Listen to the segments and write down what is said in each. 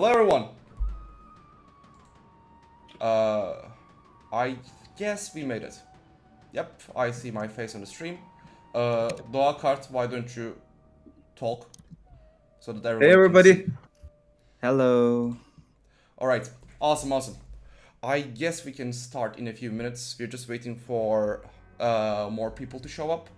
Hello everyone! I guess we made it. Yep, I see my face on the stream. Doğa Kart, why don't you talk so that everyone Hey can everybody. see? Hello. Alright, awesome. I guess we can start in a few minutes. We're just waiting for more people to show up.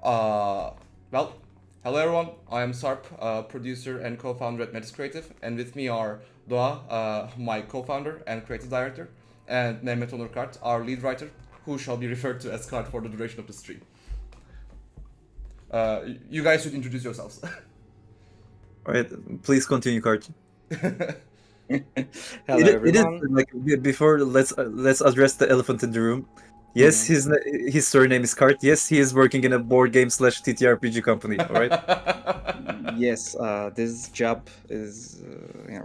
Well, hello everyone, I am Sarp, producer and co-founder at Metis Creative, and with me are Doğa, my co-founder and creative director, and Mehmet Onur Kart, our lead writer, who shall be referred to as Kart for the duration of the stream. You guys should introduce yourselves. Alright, please continue, Kart. Hello, It is everyone. like before. Let's address the elephant in the room. Yes, his surname is Kart. Yes, he is working in a board game / TTRPG company. All right. Yes, this job is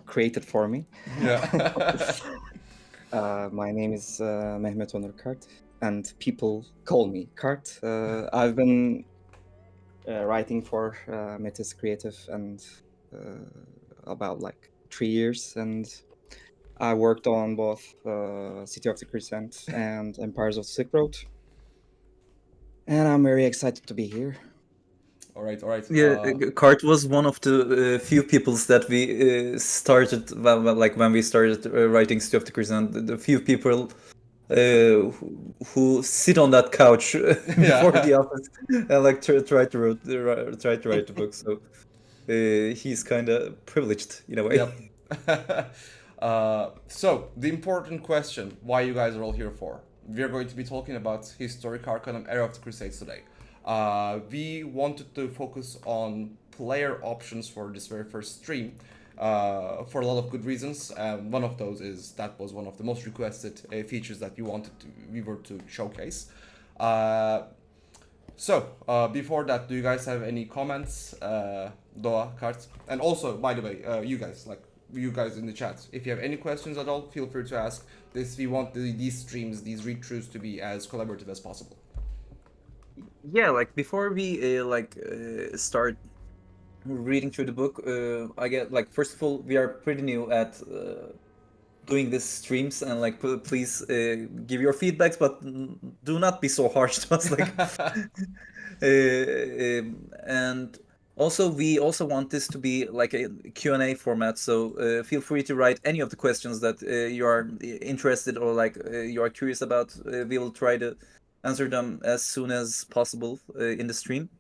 created for me. Yeah. My name is Mehmet Onur Kart, and people call me Kart. I've been writing for Metis Creative and about like 3 years, and I worked on both City of the Crescent and Empires of the Silk Road. And I'm very excited to be here. All right. Yeah, Kart was one of the few peoples that we started like when we started writing City of the Crescent. The few people who sit on that couch before the office and like try to write the book. So he's kind of privileged in a way. Yep. So, the important question, why you guys are all here for. We're going to be talking about Historica Arcanum Era of the Crusades today. We wanted to focus on player options for this very first stream for a lot of good reasons. One of those is that was one of the most requested features that we were to showcase. So, before that, do you guys have any comments? Doğa, Kart, and also, by the way, you guys in the chat, if you have any questions at all, feel free to ask. We want these streams, these read-throughs to be as collaborative as possible. Yeah, like before we start reading through the book, I get like first of all we are pretty new at doing these streams, and like please give your feedbacks, but do not be so harsh to us. Like, and also we also want this to be like a Q&A format, so feel free to write any of the questions that you are interested or like you are curious about. We will try to answer them as soon as possible in the stream,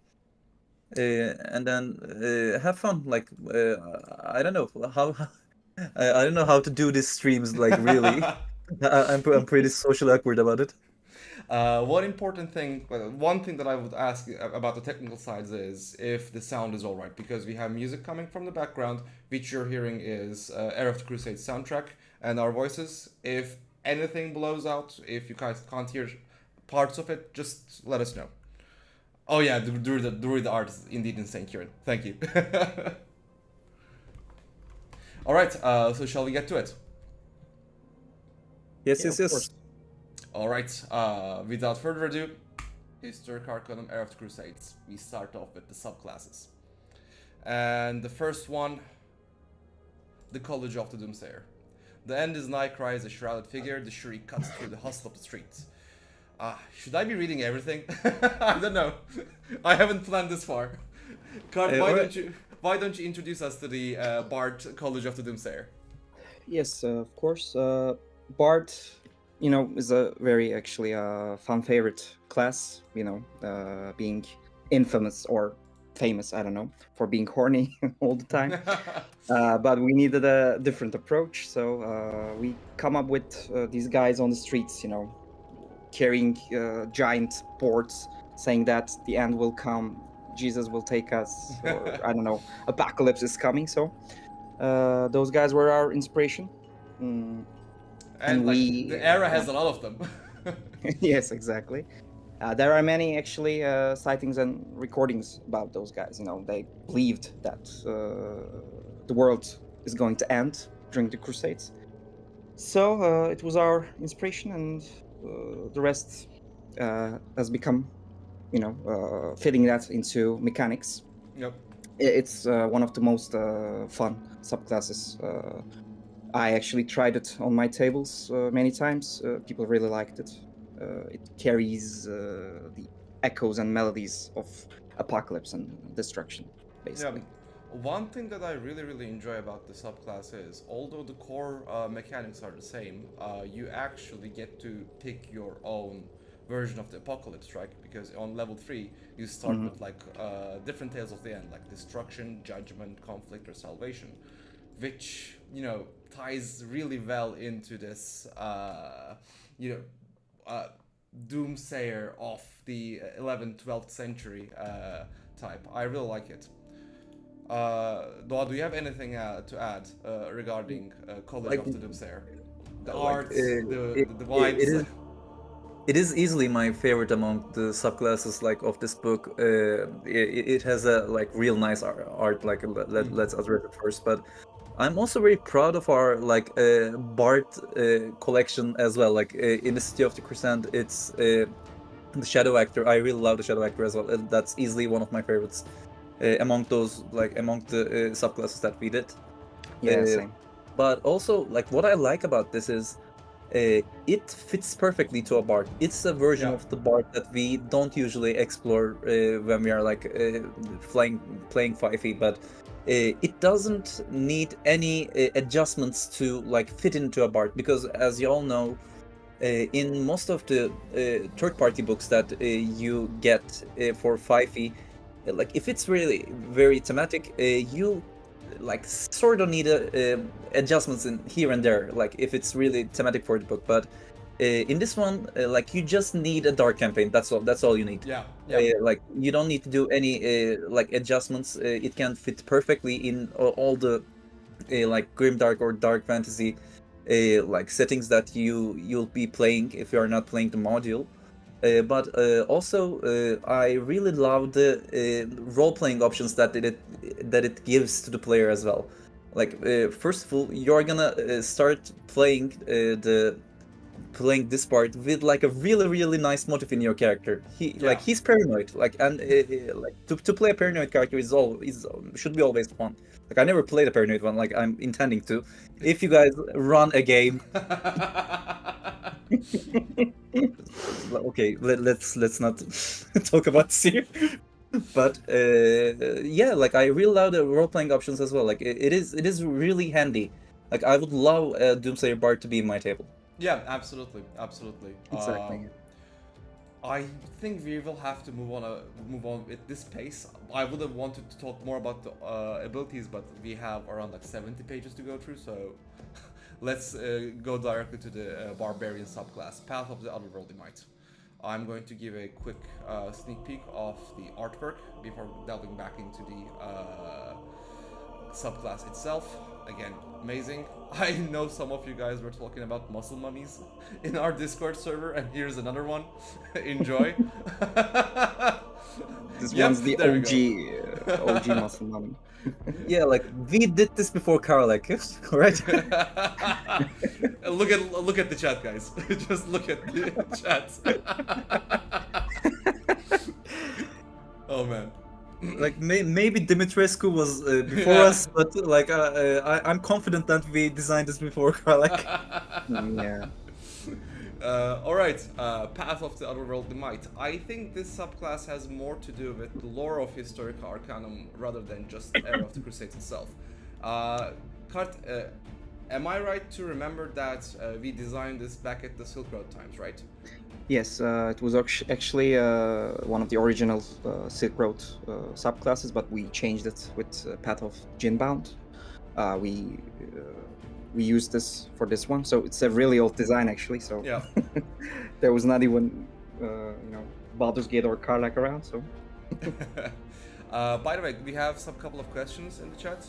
and then have fun. Like I don't know how I don't know how to do these streams. Like really, I'm pretty socially awkward about it. One thing that I would ask about the technical sides is if the sound is all right, because we have music coming from the background, which you're hearing is Era of the Crusades soundtrack and our voices. If anything blows out, if you guys can't hear parts of it, just let us know. Oh yeah, the druid art is indeed insane, Kieran. Thank you. All right, so shall we get to it? Yes, Yeah, yes, of yes. course. All right, without further ado, Historica Arcanum Era of the Crusades. We start off with the subclasses. And the first one, the College of the Doomsayer. The end is nigh, cries a shrouded figure, the shriek cuts through the hustle of the streets. Should I be reading everything? I don't know. I haven't planned this far. Kart, why don't you introduce us to the Bard College of the Doomsayer? Yes, of course. Bard, is a very actually fun favorite class. Being infamous or famous, I don't know, for being horny all the time. But we needed a different approach, so we come up with these guys on the streets, carrying giant boards, saying that the end will come, Jesus will take us, or I don't know, apocalypse is coming. So those guys were our inspiration. And like, the era has a lot of them. Yes, exactly. There are many actually sightings and recordings about those guys. They believed that the world is going to end during the Crusades. So it was our inspiration, and the rest has become, fitting that into mechanics. Yep. It's one of the most fun subclasses. I actually tried it on my tables many times. People really liked it. It carries the echoes and melodies of apocalypse and destruction, basically. One thing that I really enjoy about the subclass is, although the core mechanics are the same, you actually get to pick your own version of the apocalypse, right? Because on level 3, you start with like different tales of the end, like destruction, judgment, conflict, or salvation, which, you know, ties really well into this, doomsayer of the 11th, 12th century type. I really like it. Doa, do you have anything to add regarding College Like, of the Doomsayer? The like, arts, the vibes. It is easily my favorite among the subclasses like of this book. It has a like real nice art. Like let's address it first, but I'm also very proud of our like Bard collection as well. Like in the City of the Crescent, it's the Shadow Actor. I really love the Shadow Actor as well. That's easily one of my favorites among those among the subclasses that we did. Yeah, same. But also, like, what I like about this is it fits perfectly to a bard. It's a version of the bard that we don't usually explore when we are like playing 5e, but it doesn't need any adjustments to like fit into a bard, because as you all know, in most of the third-party books that you get for 5e, like if it's really very thematic, you like sort of need adjustments in here and there, like if it's really thematic for the book. But in this one, like you just need a dark campaign. That's all you need. Like you don't need to do any like adjustments. It can fit perfectly in all the like grimdark or dark fantasy like settings that you'll be playing if you are not playing the module. But also, I really love the role-playing options that it gives to the player as well. Like, first of all, you're gonna start playing this part with like a really nice motive in your character. Like he's paranoid, like, and like to play a paranoid character is should be always fun. Like I never played a paranoid one, like I'm intending to. If you guys run a game. Okay, let's not talk about this here. But yeah, like I really love the role-playing options as well. Like it is really handy. Like I would love a Doomsayer Bard to be in my table. Yeah, absolutely. Exactly. I think we will have to move on at this pace. I would have wanted to talk more about the abilities, but we have around like 70 pages to go through, so let's go directly to the barbarian subclass, Path of the Otherworldly Might. I'm going to give a quick sneak peek of the artwork before delving back into the subclass itself. Again, amazing. I know some of you guys were talking about muscle mummies in our Discord server, and here's another one. Enjoy. This one's the OG muscle mummy. Yeah, like we did this before Karlak, right? Look at the chat, guys. Just look at the chat. Oh man. Like maybe Dimitrescu was before us, but like I'm confident that we designed this before Karlak. Yeah. Alright, Path of the Otherworldly Might. I think this subclass has more to do with the lore of Historica Arcanum rather than just the Era of the Crusades itself. Kart, am I right to remember that we designed this back at the Silk Road times, right? Yes, it was actually one of the original Silk Road subclasses, but we changed it with Path of Ginbound. We used this for this one, so it's a really old design actually. So yeah, there was not even Baldur's Gate or Karlak around. So. By the way, we have some couple of questions in the chat.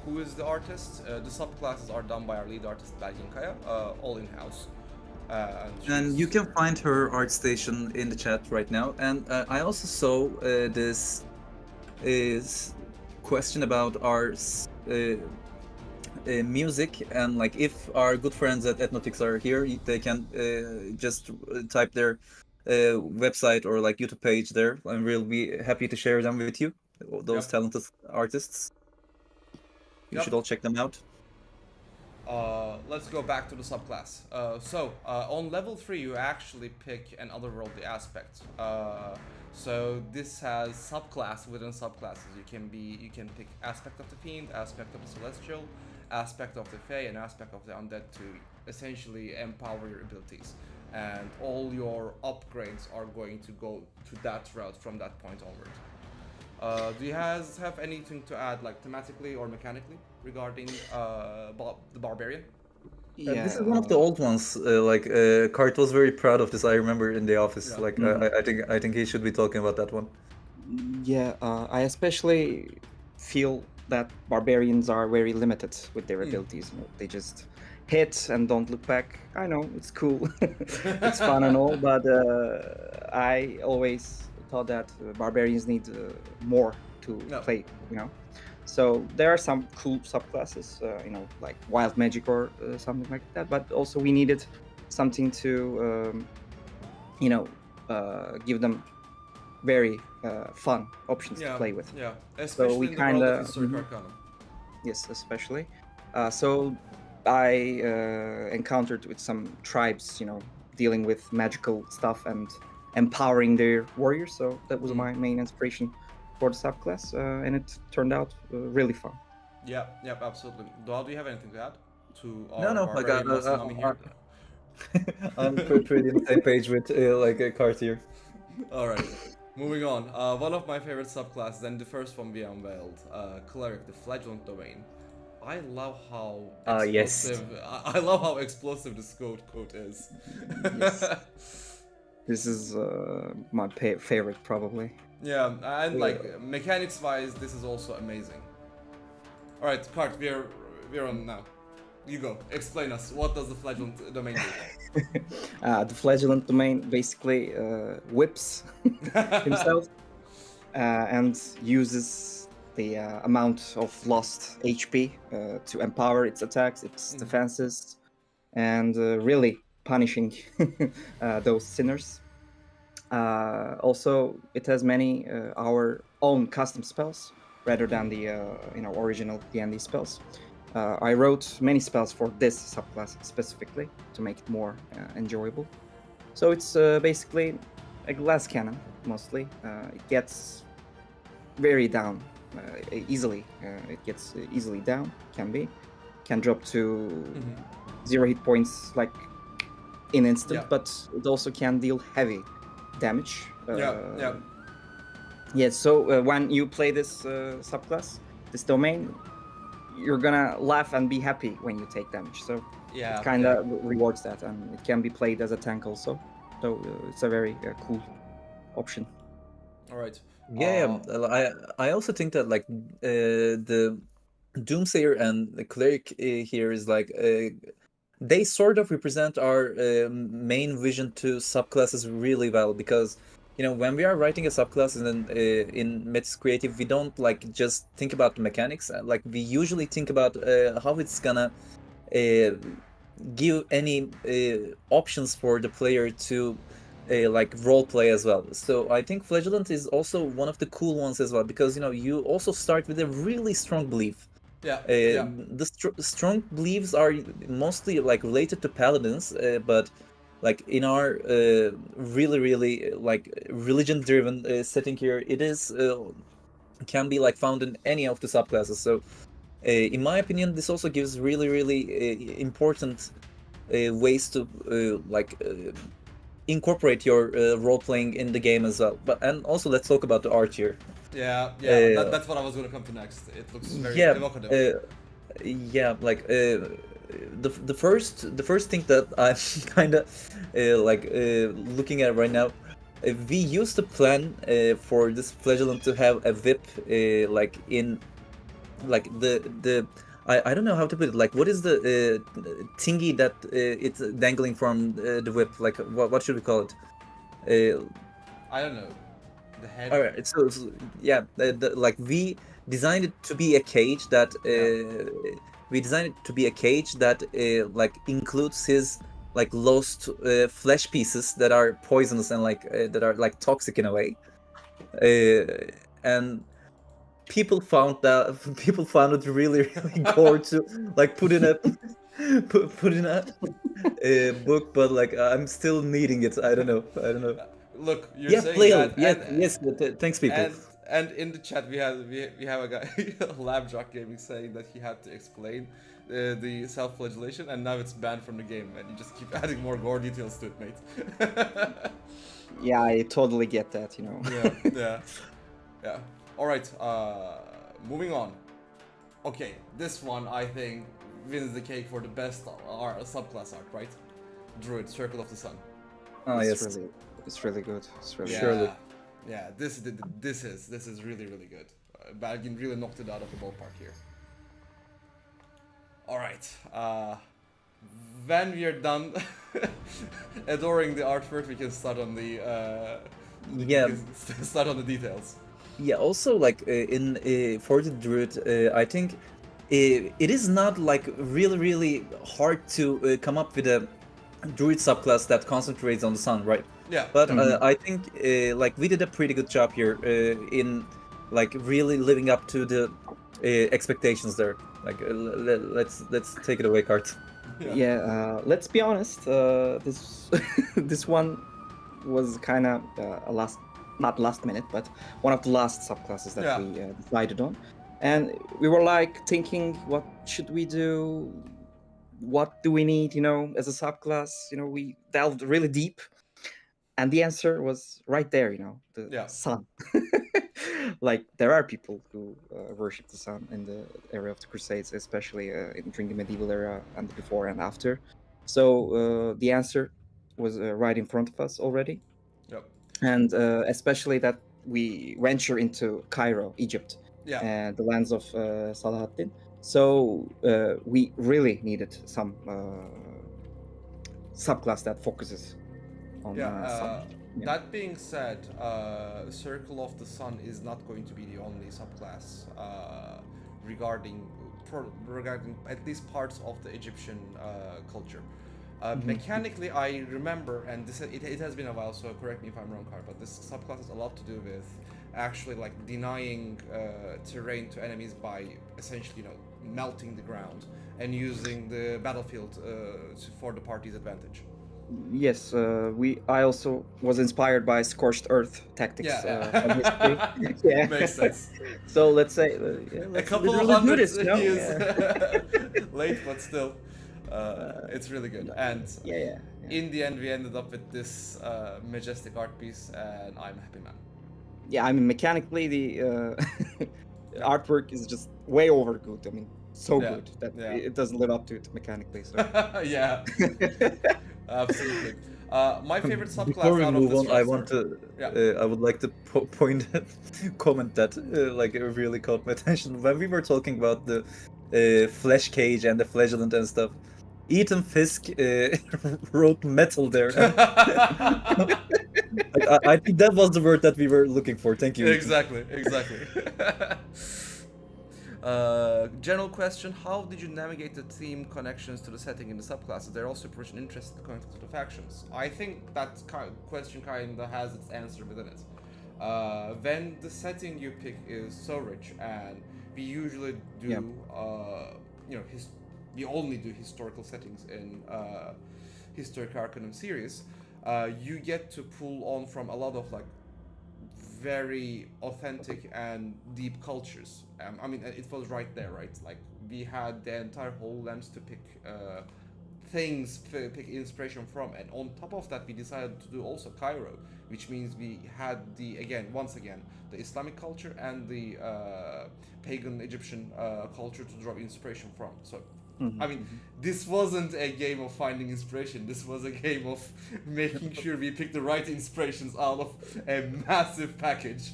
Who is the artist? The subclasses are done by our lead artist Belgian, all in house. And you can find her art station in the chat right now. And I also saw this question about our music, and like if our good friends at Ethnotix are here, they can just type their website or like YouTube page there, and we'll be happy to share them with you, those talented artists. You Yep. should all check them out. Let's go back to the subclass. On level 3 you actually pick an otherworldly aspect. So this has subclass within subclasses. You can pick aspect of the fiend, aspect of the celestial, aspect of the fae, and aspect of the undead to essentially empower your abilities. And all your upgrades are going to go to that route from that point onward. Do you guys have anything to add, like thematically or mechanically, regarding the barbarian? This is one of the old ones. Kart was very proud of this. I remember in the office. Yeah. I think he should be talking about that one. Yeah, I especially feel that barbarians are very limited with their abilities. You know, they just hit and don't look back. I know it's cool, it's fun and all, but I always thought that barbarians need more to play. You know, so there are some cool subclasses, you know, like wild magic or something like that. But also we needed something to, you know, give them very fun options to play with. Yeah, especially we in the world kinda- of Historica Arcanum. Yes, especially. So I encountered with some tribes, you know, dealing with magical stuff and empowering their warriors. So that was my main inspiration for the subclass, and it turned out really fun. Yeah, absolutely. Do you have anything to add to our No, like barbarian Masanami here? I'm pretty on the same page with Kart here. All right. Moving on, one of my favorite subclasses, and the first one we unveiled, Cleric, the Flagellant Domain. I love how explosive. I love how explosive this quote is. Yes. This is my favorite, probably. Yeah, and like mechanics-wise, this is also amazing. All right, Kart, we're on now. You go. Explain us. What does the Flagellant Domain do? The Flagellant Domain basically whips himself and uses the amount of lost HP to empower its attacks, its defenses, and really punishing those sinners. Also, it has many our own custom spells rather than the original D&D spells. I wrote many spells for this subclass specifically to make it more enjoyable. So it's basically a glass cannon, mostly. It gets very down easily. It gets easily down, can drop to 0 hit points like in instant, but it also can deal heavy damage. Yeah, so when you play this subclass, this domain, you're gonna laugh and be happy when you take damage. So it kind of rewards that, and it can be played as a tank also. So it's a very cool option. All right. I also think that like the Doomsayer and the Cleric here is like they sort of represent our main vision to subclasses really well, because you know, when we are writing a subclass in Metis Creative, we don't like just think about the mechanics. Like we usually think about how it's gonna give any options for the player to like role play as well. So I think Flagellant is also one of the cool ones as well, because you know you also start with a really strong belief. The strong beliefs are mostly like related to paladins, but like in our really like religion-driven setting here, it is can be like found in any of the subclasses. So in my opinion, this also gives really important ways to incorporate your role-playing in the game as well. And also let's talk about the art here. That's what I was going to come to next. It looks very evocative. The first thing that I'm kind of looking at right now, we used to plan for this Flagellant to have a whip I don't know how to put it. Like, what is the thingy that it's dangling from the whip? Like, what should we call it? I don't know. The head. All right. So like we designed it to be a cage that like includes his like lost flesh pieces that are poisonous and like that are like toxic in a way, and people found it really gore to like put in a put in a book, but like I'm still needing it. I don't know. Look, you're Yeah, saying Playo. that, Yes, and yes. Thanks, people. and in the chat we have a guy, Labjock Gaming, saying that he had to explain the self-flagellation, and now it's banned from the game, and you just keep adding more gore details to it, mate. Yeah, I totally get that, you know. Yeah. All right. Moving on. Okay, this one I think wins the cake for the best subclass art, right? Druid, Circle of the Sun. Oh yes. It's really good. It's really Surely. Yeah, this is really good. Baldwin really knocked it out of the ballpark here. All right. When we are done adoring the artwork, we can start on the Yeah. start on the details. Yeah. Also, like for the druid, I think it is not like really hard to come up with a druid subclass that concentrates on the sun, right? Yeah. But I think like we did a pretty good job here in like really living up to the expectations there. Like let's take it away, Kart. Yeah, let's be honest. This this one was kind of not last minute, but one of the last subclasses that we decided on, and we were like thinking, what should we do? What do we need? You know, as a subclass. You know, we delved really deep, and the answer was right there. You know, the sun. Like there are people who worship the sun in the era of the Crusades, especially during the medieval era and before and after. So the answer was right in front of us already. Yep. And especially that we venture into Cairo, Egypt, and the lands of Saladin. So we really needed some subclass that focuses on sun. Yeah. That being said, Circle of the Sun is not going to be the only subclass regarding at least parts of the Egyptian culture. Mechanically, I remember, and it has been a while, so correct me if I'm wrong, Carl, but this subclass has a lot to do with actually like denying terrain to enemies by essentially, melting the ground and using the battlefield for the party's advantage. Yes, I also was inspired by scorched earth tactics. Yeah. Makes sense. So let's say a couple of hundred years late, but still, it's really good. And in the end, we ended up with this majestic art piece, and I'm a happy man. Yeah, I mean, mechanically, the artwork is just way over good. I mean, so good that it doesn't live up to it mechanically. So. Yeah. Absolutely. My favorite subclass Before we out move of this on, I would like to comment that like it really caught my attention when we were talking about the flesh cage and the flagellant and stuff. Ethan Fisk wrote metal there. I think that was the word that we were looking for. Thank you. Exactly. General question: how did you navigate the theme connections to the setting in the subclasses? They're also pretty interested in connected to the factions. I think that question kind of has its answer within it. When the setting you pick is so rich, and we usually do, we only do historical settings in Historica Arcanum series, you get to pull on from a lot of like very authentic and deep cultures. I mean, it was right there, right? Like we had the entire whole lens to pick pick inspiration from, and on top of that, we decided to do also Cairo, which means we had once again, the Islamic culture and the pagan Egyptian culture to draw inspiration from. So. I mean, this wasn't a game of finding inspiration. This was a game of making sure we pick the right inspirations out of a massive package.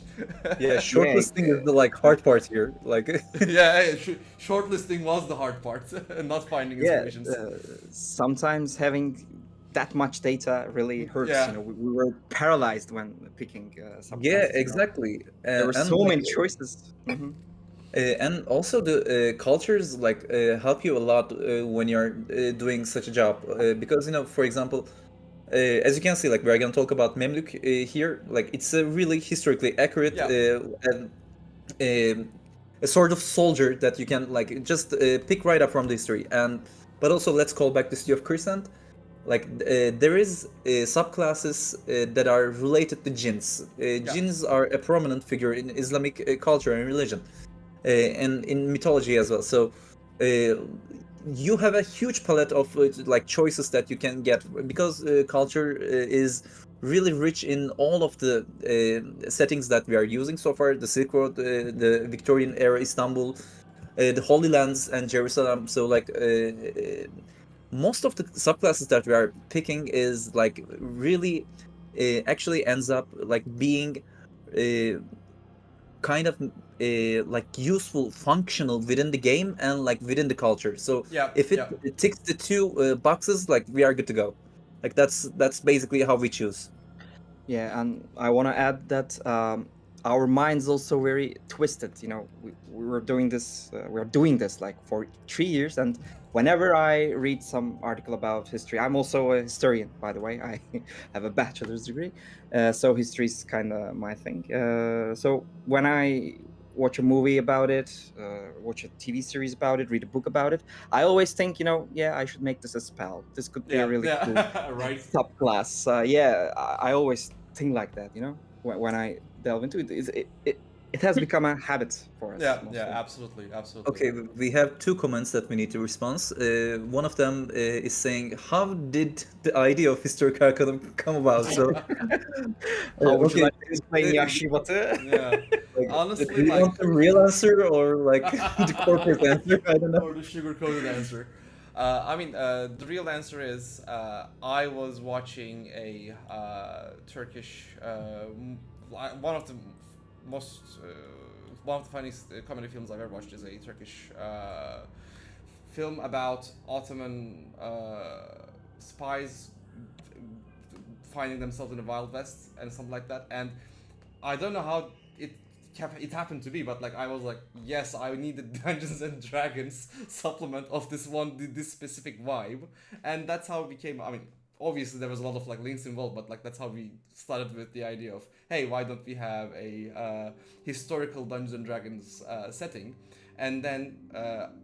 Yeah, shortlisting is the hard part here. Shortlisting was the hard part, and not finding inspirations. Sometimes having that much data really hurts. Yeah. We were paralyzed when picking some. Yeah, exactly. There were so many choices. And also the cultures help you a lot when you're doing such a job because for example, as you can see, we're gonna talk about Memluk here. It's a really historically accurate and a sort of soldier that you can like just pick right up from the history. And but also let's call back the city of Crescent. Like there is subclasses that are related to jinns. Jinns are a prominent figure in Islamic culture and religion, and in mythology as well. So you have a huge palette of like choices that you can get because culture is really rich in all of the settings that we are using so far. The Silk Road, the Victorian Era Istanbul, the Holy Lands and Jerusalem. So like most of the subclasses that we are picking is like really actually ends up like being kind of like useful, functional within the game and like within the culture. So if it ticks the two boxes, like we are good to go. Like that's basically how we choose. Yeah, and I want to add that our minds also very twisted. You know, we were doing this. We are doing this like for 3 years, and whenever I read some article about history, I'm also a historian, by the way. I have a bachelor's degree, so history is kind of my thing. So when I watch a movie about it, watch a TV series about it, read a book about it, I always think, you know, yeah, I should make this a spell. This could be a really cool right. subclass. Yeah, I always think like that, you know, when I delve into it. It has become a habit for us. Yeah, absolutely. Okay, we have two comments that we need to respond. One of them is saying, "How did the idea of Historica Arcanum come about?" So, how would you like to explain Yashibatı? Yeah, like, honestly, do you want the real answer or like the corporate answer? I don't know. Or the sugar-coated answer. I mean, the real answer is I was watching a Turkish, one of the most, one of the funniest comedy films I've ever watched is a Turkish film about Ottoman spies finding themselves in the Wild West and something like that. And I don't know how it happened to be, but like I was like, yes, I need the Dungeons and Dragons supplement of this specific vibe, and that's how it became. I mean, obviously there was a lot of like links involved, but like that's how we started with the idea of, hey, why don't we have a historical Dungeons and Dragons setting? And then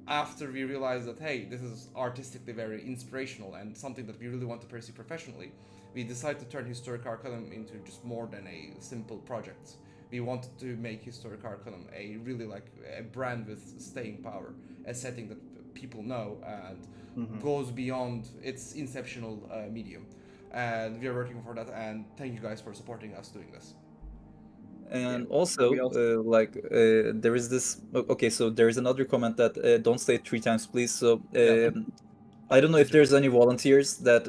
after we realized that, hey, this is artistically very inspirational and something that we really want to pursue professionally, we decided to turn Historic Arcanum into just more than a simple project. We wanted to make Historic Arcanum a really like a brand with staying power, a setting that people know and goes beyond its inceptional medium. And we are working for that, and thank you guys for supporting us doing this. And also, there is this. Okay, so there is another comment that don't say it 3 times, please. So I don't know if there's any volunteers that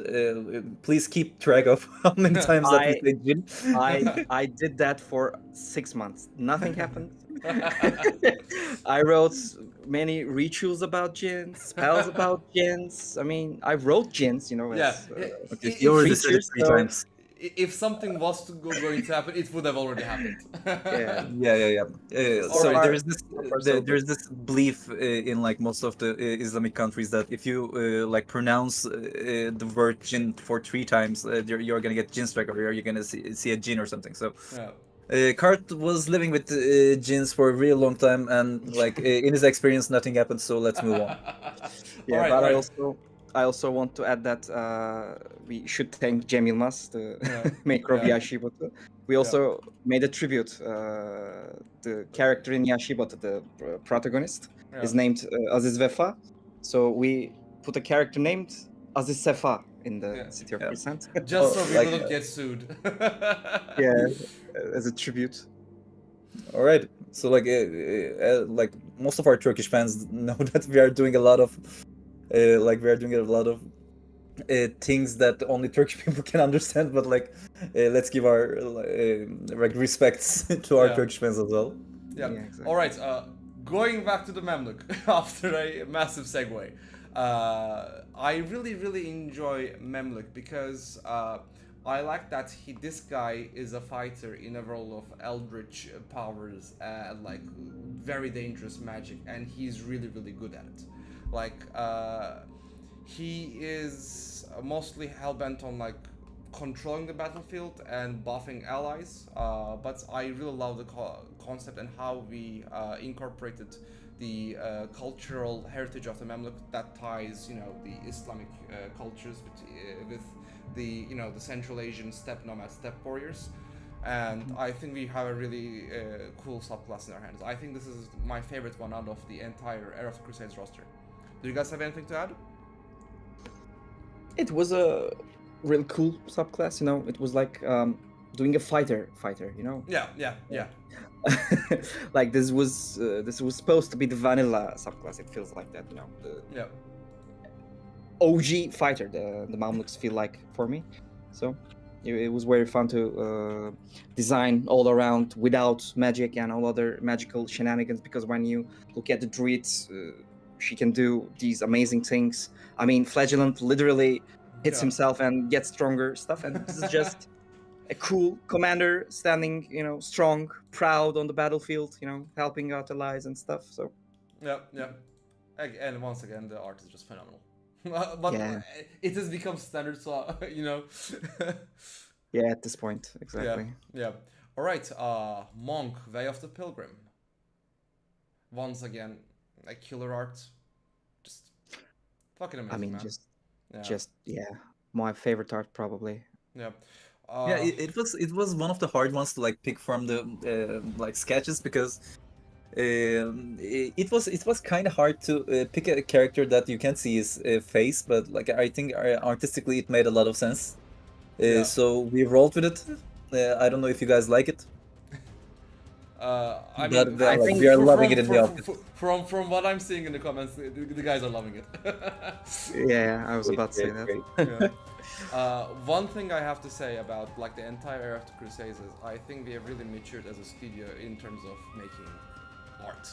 please keep track of how many times that we say Jin. I did that for 6 months. Nothing happened. I wrote many rituals about jinns, spells about jinns. I mean, I wrote jinns, you know. As, okay, you already said it 3 times. If something was going to happen, it would have already happened. So there's this belief in like most of the Islamic countries that if you like pronounce the word jinn for 3 times, you're gonna get jinn strike, or you're gonna see a jinn or something. So. Kart was living with jinns for a really long time, and like in his experience, nothing happened. So let's move on. I also want to add that we should thank Cem Yılmaz, the maker of Yashibatı. We also made a tribute. The character in Yashibatı, the protagonist, is named Aziz Vefa. So we put a character named Aziz Sefa in the city of Crescent. Just so we don't get sued. As a tribute. All right. So like most of our Turkish fans know that we are doing a lot of things that only Turkish people can understand, but like let's give our respects to our Turkish fans as well. Yeah exactly. All right, going back to the Mamluk after a massive segue. I really enjoy Mamluk because I like that this guy is a fighter in a role of eldritch powers and like very dangerous magic, and he's really good at it. Like he is mostly hell-bent on like controlling the battlefield and buffing allies, but I really love the concept and how we incorporated the cultural heritage of the Mamluk that ties, the Islamic cultures with the, the Central Asian steppe nomads, steppe warriors. And I think we have a really cool subclass in our hands. I think this is my favorite one out of the entire Era of the Crusades roster. Do you guys have anything to add? It was a real cool subclass, It was like doing a fighter, Yeah. Like this was supposed to be the vanilla subclass. It feels like that, The OG fighter, the Mamluks feel like for me. So it was very fun to design all around without magic and all other magical shenanigans, because when you look at the druids, she can do these amazing things. I mean, Flagellant literally hits himself and gets stronger stuff, and this is just a cool commander standing, strong, proud on the battlefield, helping out allies and stuff. So yeah. And once again, the art is just phenomenal. But it has become standard, so Yeah, at this point, exactly. Yeah. All right, Monk, Way of the Pilgrim. Once again, a killer art, just fucking amazing. I mean, man. My favorite art probably. Yeah. It was one of the hard ones to pick from the sketches, because it was kind of hard to pick a character that you can't see his face, but I think artistically it made a lot of sense. So we rolled with it. I don't know if you guys like it. I think we are loving it in the office. From what I'm seeing in the comments, the guys are loving it. Yeah, I was about to say that. One thing I have to say about the entire Era of the Crusades is I think we have really matured as a studio in terms of making art.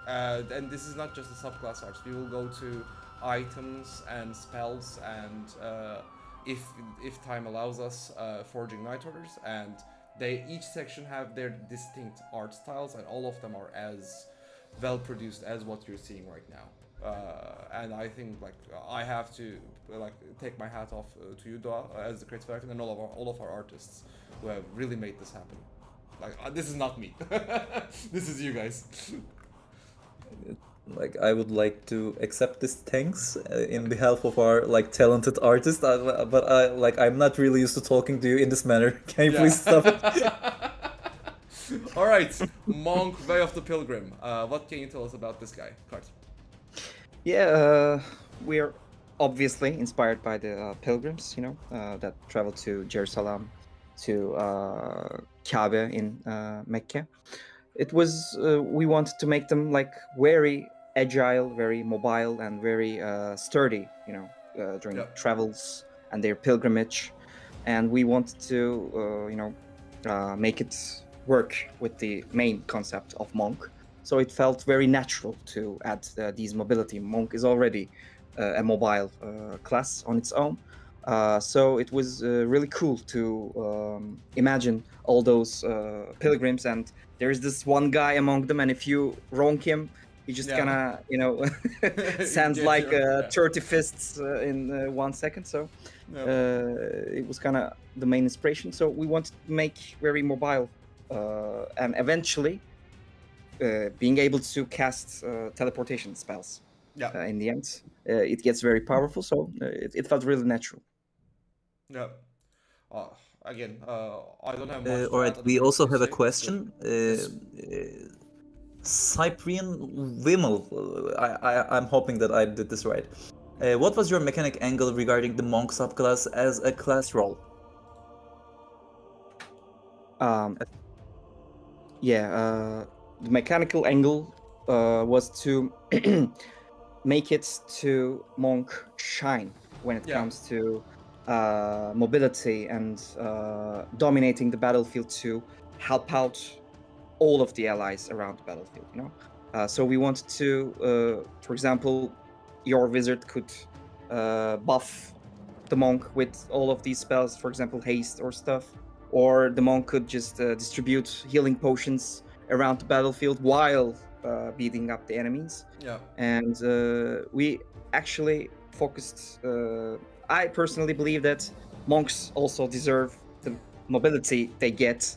And this is not just the subclass arts. We will go to items and spells and if time allows us, forging Night Orders, and each section have their distinct art styles, and all of them are as well produced as what you're seeing right now. And I think I have to take my hat off to you, Doa, as the creative director, and all of our artists who have really made this happen. This is not me. This is you guys. I would like to accept this thanks in behalf of our talented artist, but I'm not really used to talking to you in this manner. Can you please stop it? All right, Monk, Way of the Pilgrim. What can you tell us about this guy, Kart? Yeah, we are obviously inspired by the pilgrims, that travel to Jerusalem, to Kaaba in Mecca. It was we wanted to make them very agile, very mobile, and very sturdy, during travels and their pilgrimage, and we wanted to make it work with the main concept of Monk. So it felt very natural to add these mobility. Monk is already a mobile class on its own. So it was really cool to imagine all those pilgrims, and there's this one guy among them, and if you wrong him, he just gonna, sends 30 fists in 1 second. So it was kind of the main inspiration. So we wanted to make very mobile, and eventually being able to cast teleportation spells. In the end, it gets very powerful. So it felt really natural. Yeah. Again, I don't have much. All right, we also have a question. Cyprian Wimmel, I'm hoping that I did this right. What was your mechanic angle regarding the Monk subclass as a class role? The mechanical angle was to make it to Monk shine when it comes to mobility and dominating the battlefield to help out all of the allies around the battlefield, so we wanted to, for example, your wizard could buff the monk with all of these spells, for example, haste or stuff, or the monk could just distribute healing potions around the battlefield while beating up the enemies. And we actually focused, I personally believe that monks also deserve the mobility they get,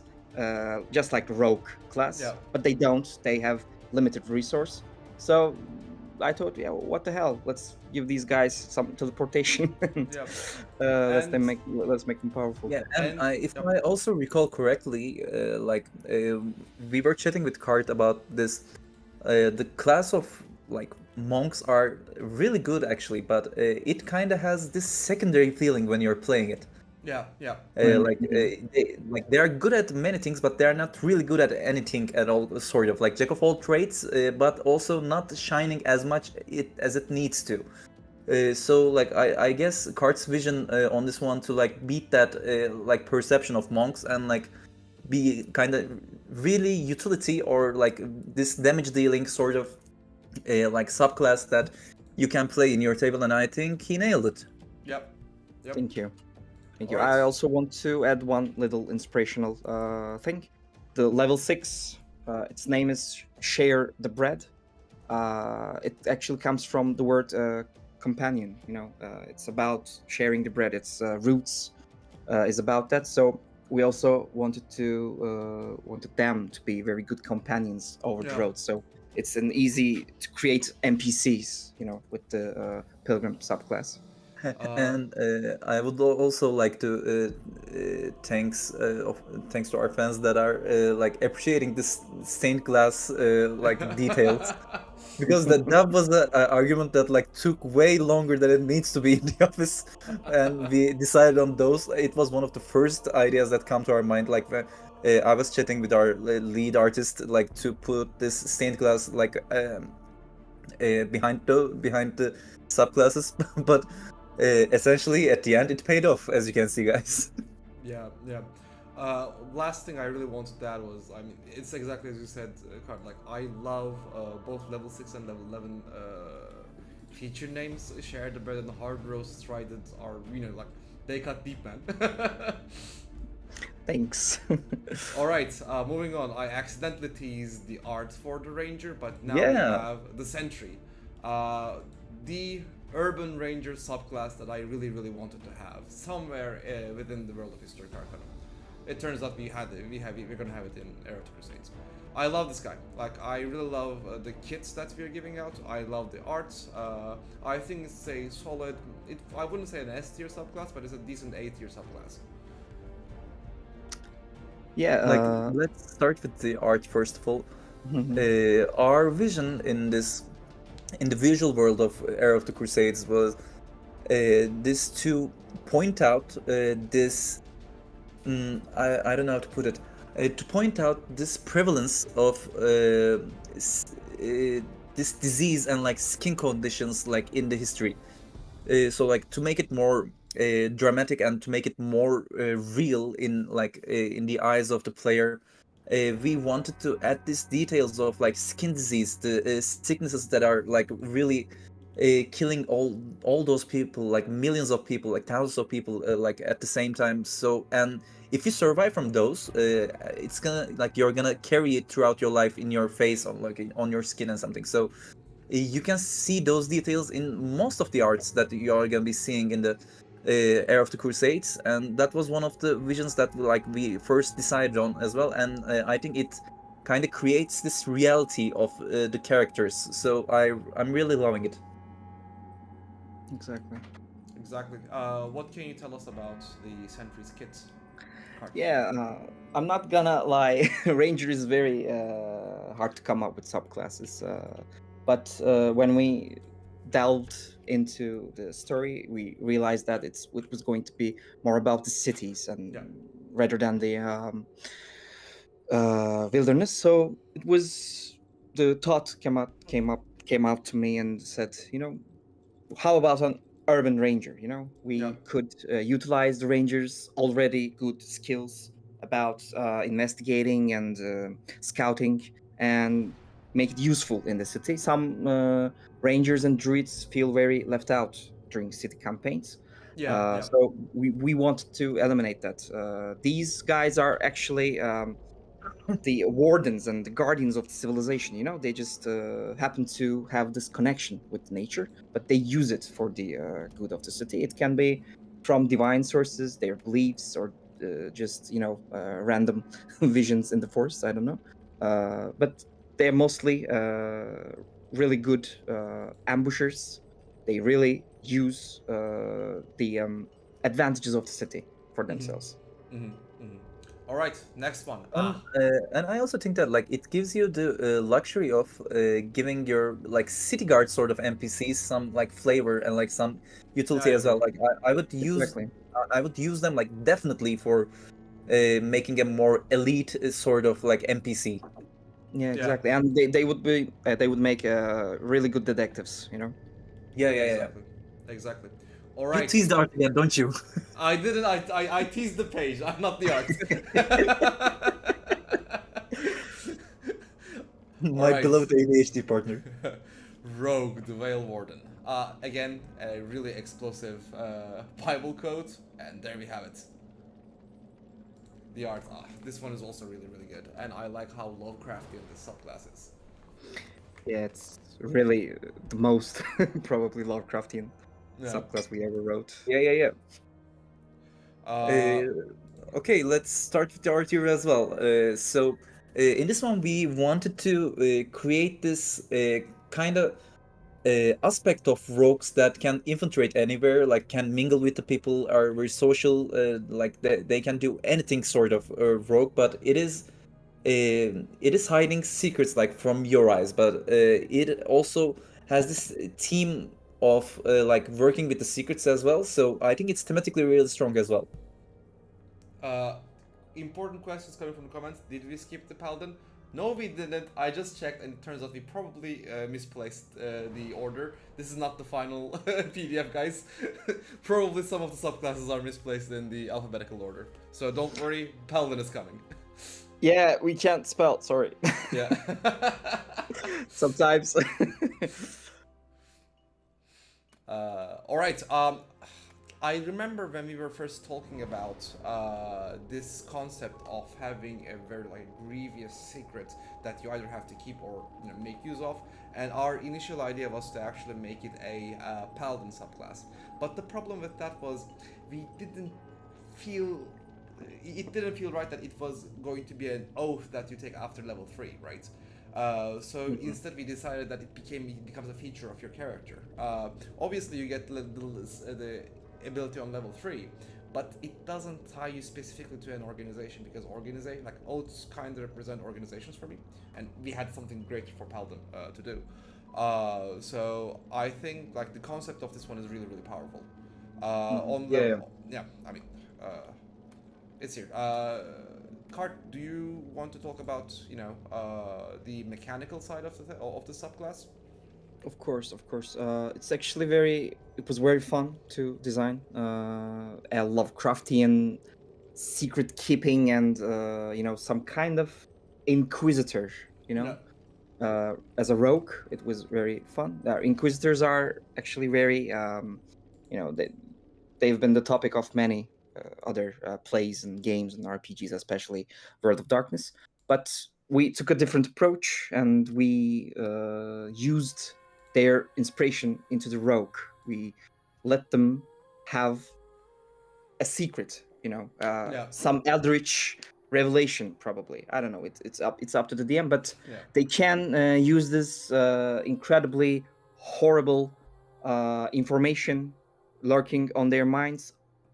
just like the rogue class. Yeah. But they don't. They have limited resource. So I thought, yeah, what the hell? Let's give these guys some teleportation. And, Yeah. let's make them powerful. Yeah, and And- if yep. I also recall correctly, we were chatting with Kart about this. The class of like monks are really good actually, but it kind of has this secondary feeling when you're playing it. Yeah. They are good at many things, but they are not really good at anything at all. Sort of like jack of all trades, but also not shining as much as it needs to. So like I guess Kart's vision on this one to like beat that like perception of monks and like be kind of really utility or like this damage dealing sort of like subclass that you can play in your table, and I think he nailed it. Yep. Thank you. Thank you. Alright. I also want to add one little inspirational thing. The level 6, its name is Share the Bread. It actually comes from the word companion. It's about sharing the bread. Its roots is about that. So we also wanted them to be very good companions over the Yeah. road. So it's an easy to create NPCs, with the pilgrim subclass. And I would also like to thanks to our fans that are like appreciating this stained glass like details, because that was an argument that like took way longer than it needs to be in the office, and we decided on those. It was one of the first ideas that come to our mind. Like I was chatting with our lead artist like to put this stained glass like behind the subclasses, but essentially at the end it paid off, as you can see, guys. Yeah. Last thing I really wanted to add was, I mean, it's exactly as you said, Card. Like, I love both level 6 and level 11 feature names. Share the Bread and the Hard Roast Trident are, like, they cut deep, man. Thanks. Alright, moving on. I accidentally teased the art for the Ranger, but now we Yeah. have the Sentry. The Urban Ranger subclass that I really, really wanted to have somewhere within the world of Historica Arcanum. It turns out we're gonna have it in Era of Crusades. I love this guy. Like, I really love the kits that we're giving out. I love the art. I think it's a solid. I wouldn't say an S tier subclass, but it's a decent A tier subclass. Yeah. Like, let's start with the art first of all. Our vision in the visual world of Era of the Crusades was this to point out this. I don't know how to put it. To point out this prevalence of this disease and like skin conditions like in the history. So like to make it more dramatic and to make it more real in like in the eyes of the player. We wanted to add these details of like skin disease, the sicknesses that are like really killing all those people, like millions of people, like thousands of people, like at the same time. So, and if you survive from those, it's gonna like you're gonna carry it throughout your life in your face, on like on your skin and something. So you can see those details in most of the arts that you are gonna be seeing in the Era of the Crusades, and that was one of the visions that like we first decided on as well, and I think it kind of creates this reality of the characters, so I'm really loving it. Exactly. What can you tell us about the Sentry's kit? Card? Yeah, I'm not gonna lie. Ranger is very hard to come up with subclasses. But when we delved into the story, we realized that it was going to be more about the cities and Yeah. rather than the wilderness. So it was the thought came out to me and said, how about an urban ranger? We Yeah. could utilize the rangers' already good skills about investigating and scouting and make it useful in the city. Some rangers and druids feel very left out during city campaigns. Yeah. So we wanted to eliminate that. These guys are actually the wardens and the guardians of the civilization. They just happen to have this connection with nature, but they use it for the good of the city. It can be from divine sources, their beliefs, or just random visions in the force. I don't know, but they're mostly really good ambushers. They really use the advantages of the city for themselves. All right, next one. And I also think that like it gives you the luxury of giving your like city guard sort of NPCs some like flavor and like some utility I as well. agree. Like I would use Exactly. I would use them like definitely for making a more elite sort of like NPC. Yeah, exactly. And they would make really good detectives. Yeah. Exactly. All You right. tease the art again, don't you? I didn't. I teased the page. I'm not the art. My Alright. beloved ADHD partner. Rogue, the Veil Warden. Again, a really explosive Bible quote, and there we have it. The art. This one is also really, really good, and I like how Lovecraftian this subclass is. Yeah, it's really the most probably Lovecraftian Yeah. subclass we ever wrote. Yeah. Uh, Okay, let's start with the art here as well. In this one, we wanted to create this kind of aspect of rogues that can infiltrate anywhere, like can mingle with the people, are very social, like they can do anything sort of rogue, but it is hiding secrets like from your eyes, but it also has this theme of like working with the secrets as well. So I think it's thematically really strong as well. Important questions coming from the comments. Did we skip the Paladin? No, we didn't. I just checked, and it turns out we probably misplaced the order. This is not the final PDF, guys. Probably some of the subclasses are misplaced in the alphabetical order. So don't worry, Paladin is coming. Yeah, we can't spell. Sorry. Yeah. Sometimes. All right. I remember when we were first talking about this concept of having a very like grievous secret that you either have to keep or make use of, and our initial idea was to actually make it a paladin subclass. But the problem with that was we didn't feel it didn't feel right that it was going to be an oath that you take after level 3, right? So instead we decided that it becomes a feature of your character. Obviously you get the ability on level 3, but it doesn't tie you specifically to an organization, because like oaths kind of represent organizations for me, and we had something great for Paladin to do. So I think like the concept of this one is really, really powerful. It's here. Cart, do you want to talk about the mechanical side of the subclass? Of course. It was very fun to design a Lovecraftian secret keeping and some kind of inquisitor. As a rogue, it was very fun. Inquisitors are actually very they've been the topic of many other plays and games and RPGs, especially World of Darkness. But we took a different approach, and we used their inspiration into the rogue. We let them have a secret, some eldritch revelation, probably. I don't know. It's up to the DM, but they can use this incredibly horrible information lurking on their minds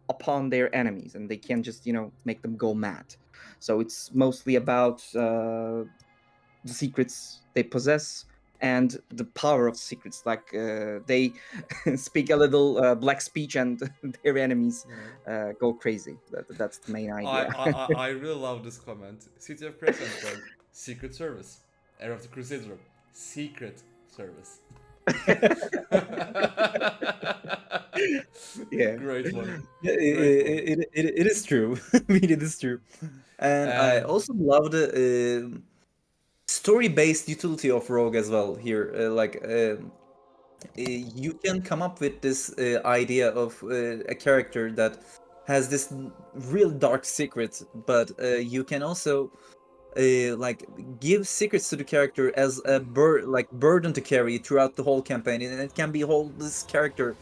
upon their enemies, and they can just make them go mad. So it's mostly about the secrets they possess and the power of secrets. Like they speak a little black speech, and their enemies go crazy. That's the main idea. I really love this comment. City of Crescent, Secret Service. Era of the Crusaders, Secret Service. Yeah, great one. It is true. I mean, it is true. And I also love the story-based utility of rogue as well here. You can come up with this idea of a character that has this real dark secret, but you can also like give secrets to the character as a burden to carry throughout the whole campaign, and it can be this character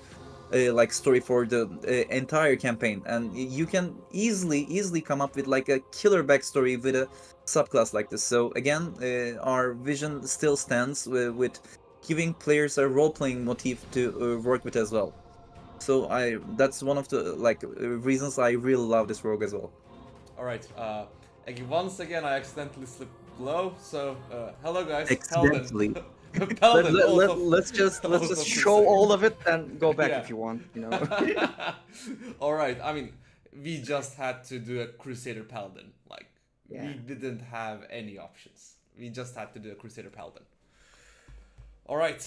like story for the entire campaign, and you can easily come up with like a killer backstory with a subclass like this. So again, our vision still stands with giving players a role-playing motif to work with as well. So that's one of the like reasons I really love this rogue as well. All right. Once again, I accidentally slipped below. So hello guys. Accidentally. Paladin. Paladin. Let's just also show Crusade. all of it and go back Yeah. if you want. You know. All right. I mean, we just had to do a Crusader Paladin. Like Yeah. we didn't have any options. We just had to do a Crusader Paladin. All right.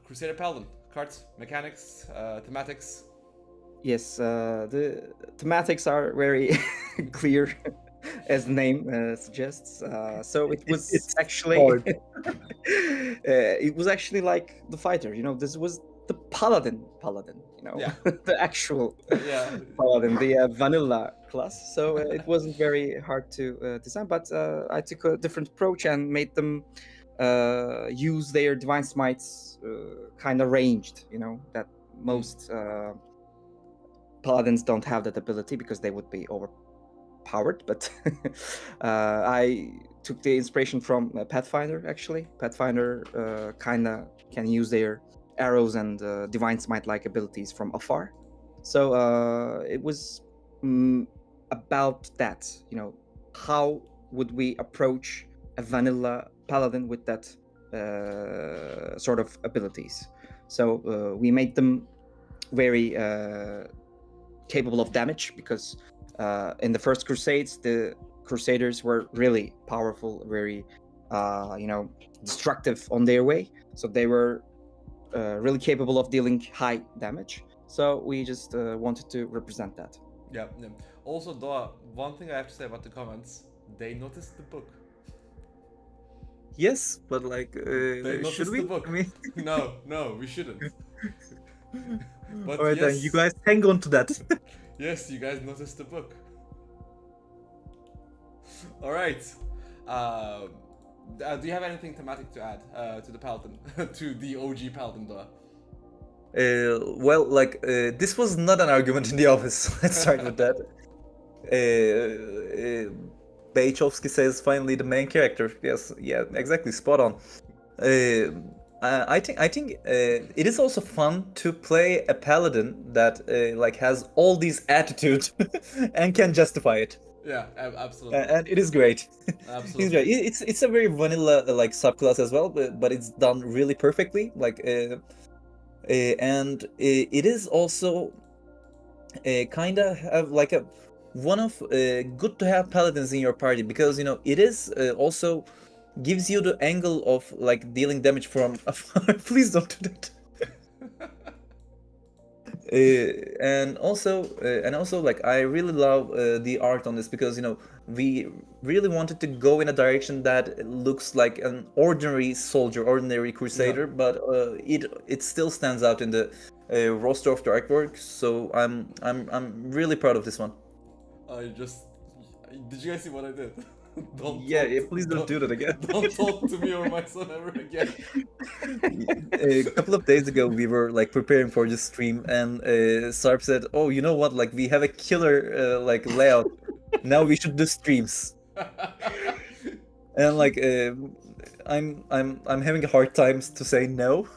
Crusader Paladin. Cards, mechanics, thematics. Yes, the thematics are very clear, as the name suggests. So it was It's actually hard. it was actually like the fighter. You know, this was the paladin. You know, Yeah. the actual Yeah. paladin, the vanilla class. So it wasn't very hard to design, but I took a different approach and made them use their divine smites kind of ranged. You know, that most paladins don't have that ability because they would be overpowered. But I took the inspiration from Pathfinder. Actually, Pathfinder kind of can use their arrows and divine smite like abilities from afar. So it was about that. You know, how would we approach a vanilla paladin with that sort of abilities? So we made them very capable of damage because in the first Crusades, the Crusaders were really powerful, very destructive on their way. So they were really capable of dealing high damage. So we just wanted to represent that. Yeah. Also, Doa, one thing I have to say about the comments, they noticed the book. Yes, but like, They noticed should we? the book. I mean, No, we shouldn't. But alright yes, then, you guys hang on to that. yes, you guys noticed the book. All right. Do you have anything thematic to add to the Paladin, to the OG Paladin, Doa? Well, like, this was not an argument in the office. Let's start with that. Baychovsky says finally the main character. Yes, yeah, exactly, spot on. I think it is also fun to play a paladin that like has all these attitude and can justify it. Yeah, absolutely. And it is great. Absolutely. It's great. It's a very vanilla like subclass as well, but it's done really perfectly. Like, and it is also kind of have like a one of good to have paladins in your party, because you know it is also gives you the angle of like dealing damage from afar. Please don't do that. And also like I really love the art on this, because you know we really wanted to go in a direction that looks like an ordinary soldier, ordinary crusader, but it still stands out in the roster of the artwork. So I'm really proud of this one. Did you guys see what I did? Please don't do that again. Don't talk to me or my son ever again. A couple of days ago we were like preparing for this stream, and Sarp said, "Oh, you know what? Like we have a killer like layout. Now we should do streams." And like I'm having a hard time to say no.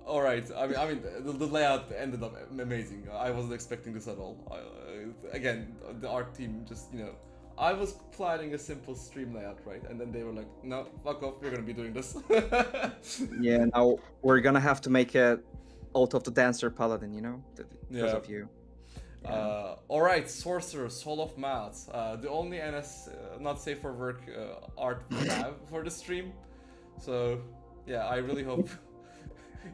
All right. I mean, the layout ended up amazing. I wasn't expecting this at all. Again, the art team just, you know, I was planning a simple stream layout, right? And then they were like, "No, fuck off. We're gonna be doing this." Yeah, now we're gonna have to make a out of the dancer paladin, you know, because Yeah. of you. All right, sorcerer, soul of moths. The only NS not safe for work art we have for the stream. So yeah, I really hope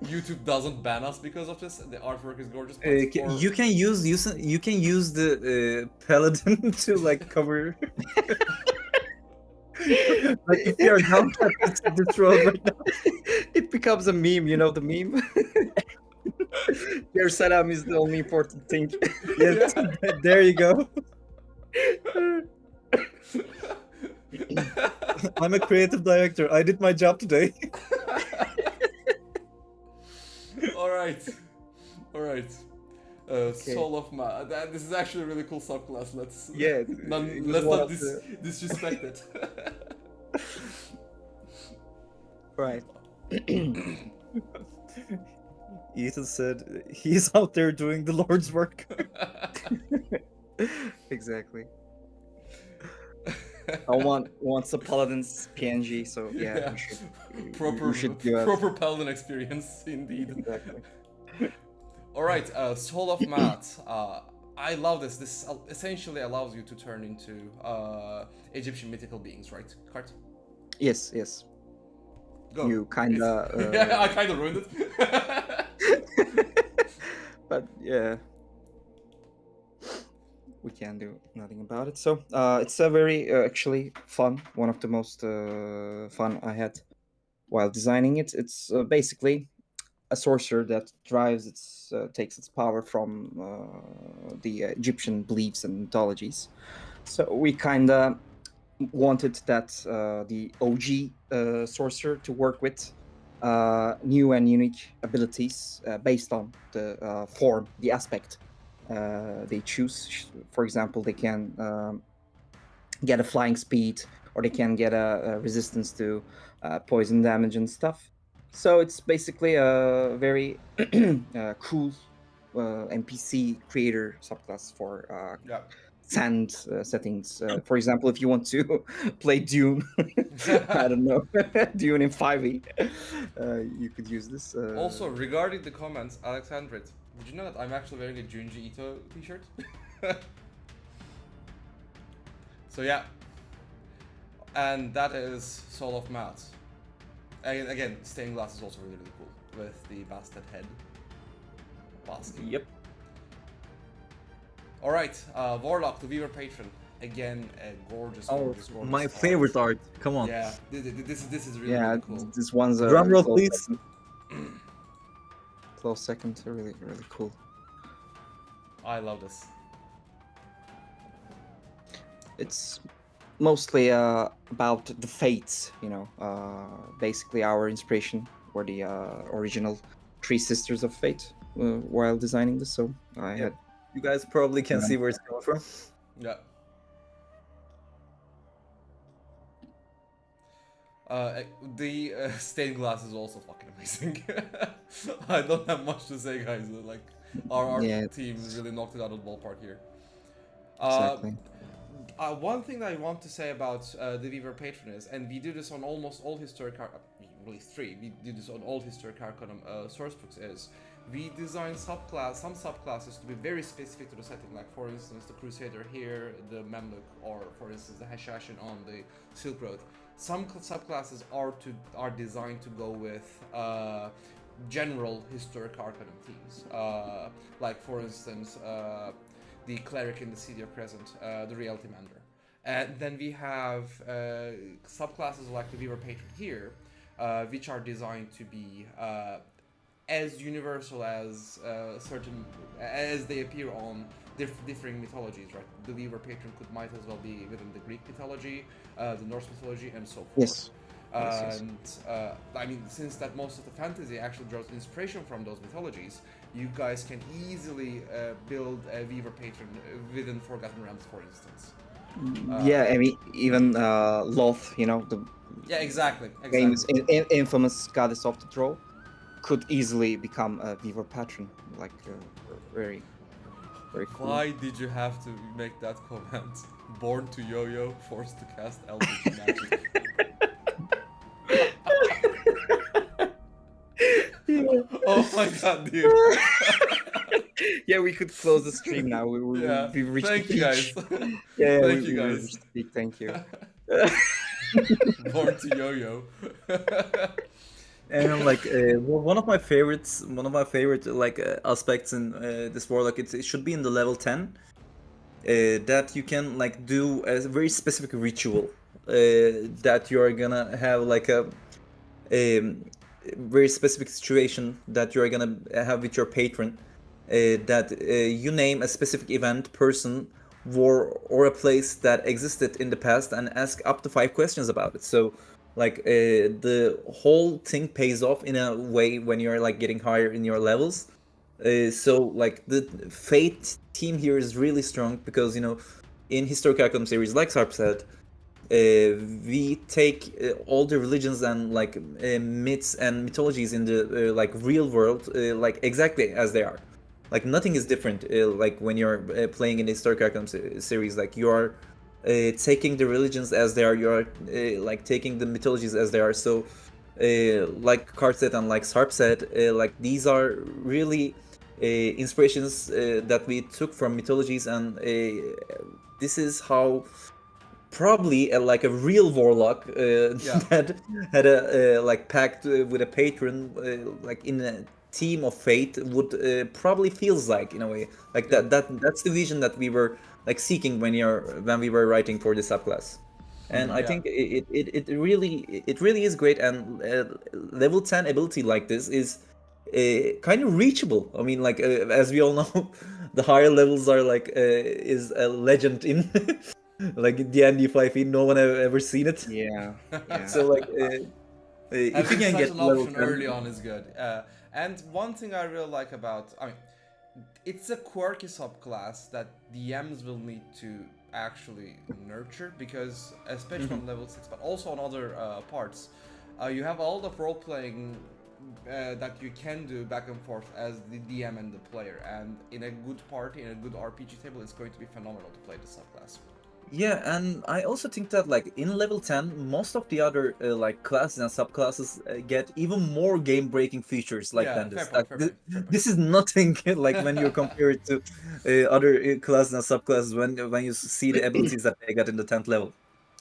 YouTube doesn't ban us because of this. The artwork is gorgeous. But You can use the paladin to like cover. Like if you are down this road right now. It becomes a meme, you know, the meme. Your salam is the only important thing. Yes, there you go. I'm a creative director. I did my job today. All right. All right. Soul of Ma. This is actually a really cool subclass. Let's Yeah, let's not disrespect it. right. Ethan said he's out there doing the Lord's work. Exactly. I wants a paladin's PNG, so yeah, we should do it. proper paladin experience indeed. Exactly. All right, Soul of Mat. I love this. This essentially allows you to turn into Egyptian mythical beings, right, Kart? Yes, yes. Go. You kinda. Yeah, I kind of ruined it. But yeah, we can do nothing about it. So it's a very actually fun, one of the most fun I had while designing it. It's basically a sorcerer that drives its takes its power from the Egyptian beliefs and mythologies. So we kind of wanted that the OG sorcerer to work with new and unique abilities based on the form, the aspect they choose. For example, they can get a flying speed, or they can get a resistance to poison damage and stuff. So it's basically a very cool NPC creator subclass for Yeah. sand settings. For example, if you want to play Dune, I don't know, Dune in 5e, you could use this. Also, regarding the comments, Alexandrit, did you know that I'm actually wearing a Junji Ito t-shirt? So yeah. And that is Soul of Mat. Again, stained glass is also really, really cool with the bastard head. Basking. Yep. All right, Warlock, the viewer patron. Again, a gorgeous, gorgeous, gorgeous. My art. favorite art. Come on. Yeah, this is really, Yeah, really cool. this one's a Drum roll, close please. second. Close second, really, really cool. I love this. It's mostly about the fates, you know. Basically, our inspiration were the original three sisters of fate while designing this. So I had. You guys probably can see where it's coming from. Yeah. The stained glass is also fucking amazing. I don't have much to say, guys. Like, our Yeah, team really knocked it out of the ballpark here. Exactly. One thing that I want to say about the Viewer Patron is, and we do this on almost all really three, we do this on all Historic Arcanum source books, is we design some subclasses to be very specific to the setting, like for instance the Crusader here, the Mamluk, or for instance the Hashashin on the Silk Road. Some subclasses are designed to go with general Historic Arcanum themes, like for instance the Cleric in the City of Crescent, the Reality Mender. And then we have subclasses like the Viewer Patron here, which are designed to be as universal as as they appear on differing mythologies, right? The Weaver Patron might as well be within the Greek mythology, the Norse mythology, and so forth. Yes. And I mean, since that most of the fantasy actually draws inspiration from those mythologies, you guys can easily build a Weaver Patron within Forgotten Realms, for instance. Yeah, I mean, even Loth, you know, the Yeah, exactly. famous, infamous goddess of the draw, could easily become a Weaver patron. Like, very, very cool. Why did you have to make that comment? Born to yo-yo, forced to cast eldritch magic. Oh my god, dude. Yeah, we could close the stream now. Yeah, we reached thank the you guys. peak. Yeah, Thank we you guys. reached the peak. Thank you. Born to yo-yo. And like one of my favorite like aspects in this warlock, it should be in the level 10. That you can like do a very specific ritual that you're gonna have like a very specific situation that you're gonna have with your patron, that you name a specific event, person, war, or a place that existed in the past and ask up to 5 questions about it. So like the whole thing pays off in a way when you're like getting higher in your levels. So like the Fate team here is really strong because in Historic Arcanum series, like Sarp said, we take all the religions and like myths and mythologies in the like real world like exactly as they are. Like nothing is different. Like when you're playing in the Historic Arcanum series, like you are taking the religions as they are. You are like taking the mythologies as they are. So like Kart said and like Sarp said, like these are really inspirations that we took from mythologies, and this is how probably like a real warlock that had a like pact with a patron like in a team of Fate would probably feels like in a way like that's the vision that we were like seeking when we were writing for the subclass. And I think it really is great, and level 10 ability like this is kind of reachable. I mean, like as we all know, the higher levels are like is a legend in like D&D 5e. No one ever seen it. Yeah. Yeah. So like if you Having can such get an level option 10, early on is good. And one thing I really like about, I mean, it's a quirky subclass that DMs will need to actually nurture because, especially on level 6, but also on other parts, you have all the role playing that you can do back and forth as the DM and the player. And in a good party, in a good RPG table, it's going to be phenomenal to play the subclass. yeah, and I also think that like in level 10, most of the other like classes and subclasses get even more game-breaking features like Yeah, than fair this. point, Like fair point, fair point. this is nothing like when you compare it to other classes and subclasses when you see the abilities that they got in the 10th level.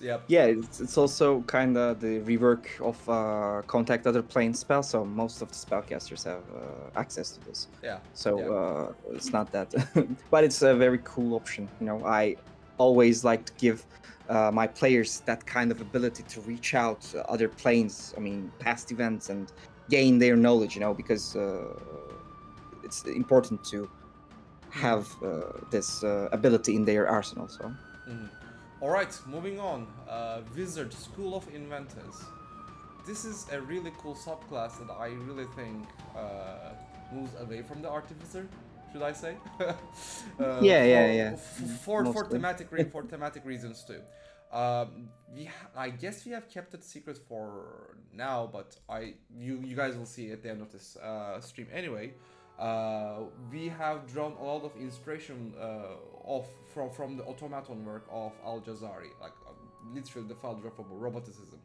Yep. Yeah, it's also kind of the rework of contact other plane spell, so most of the spellcasters have access to this. Yeah. So yeah. it's not that, but it's a very cool option. I always like to give my players that kind of ability to reach out to other planes. I mean, past events and gain their knowledge. Because it's important to have this ability in their arsenal. So. Alright, moving on. Wizard, School of Inventors. This is a really cool subclass that I really think moves away from the Artificer, should I say? Yeah. For Mostly. thematic reasons too. I guess we have kept it secret for now, but you guys will see at the end of this stream anyway. We have drawn a lot of inspiration from the automaton work of Al-Jazari, like literally the father of roboticism.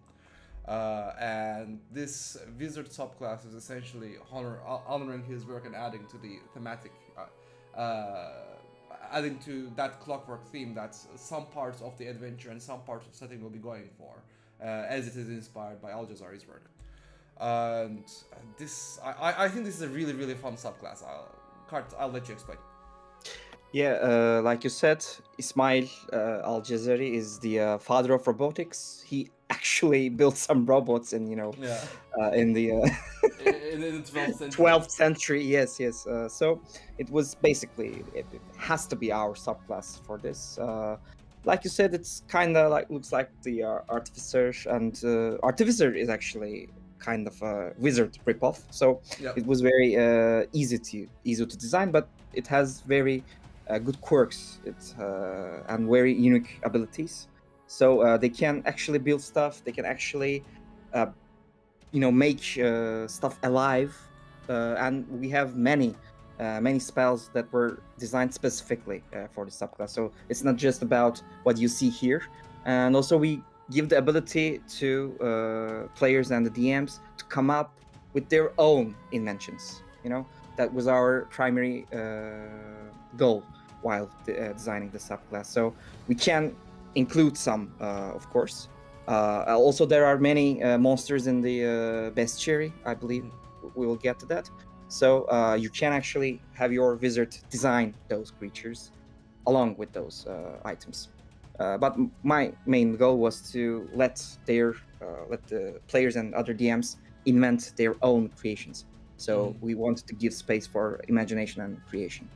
And this wizard subclass is essentially honoring his work and adding to the thematic, adding to that clockwork theme that some parts of the adventure and some parts of setting will be going for, as it is inspired by Al-Jazari's work. And this, I think this is a really, really fun subclass. I'll let you explain. Yeah, like you said, Ismail Al-Jazari is the father of robotics. He actually built some robots in the in the 12th century. 12th century. Yes. So it was basically, it has to be our subclass for this. Like you said, it's kind of like looks like the Artificer, and Artificer is actually kind of a wizard ripoff. So it was very easy to design, but it has very good quirks and very unique abilities. So they can actually build stuff. They can actually, make stuff alive. And we have many spells that were designed specifically for the subclass. So it's not just about what you see here. And also we give the ability to players and the DMs to come up with their own inventions. That was our primary goal while designing the subclass. So we can include some, of course. Also, there are many monsters in the bestiary. I believe we will get to that. So you can actually have your wizard design those creatures along with those items. But my main goal was to let the players and other DMs invent their own creations. So we wanted to give space for imagination and creation.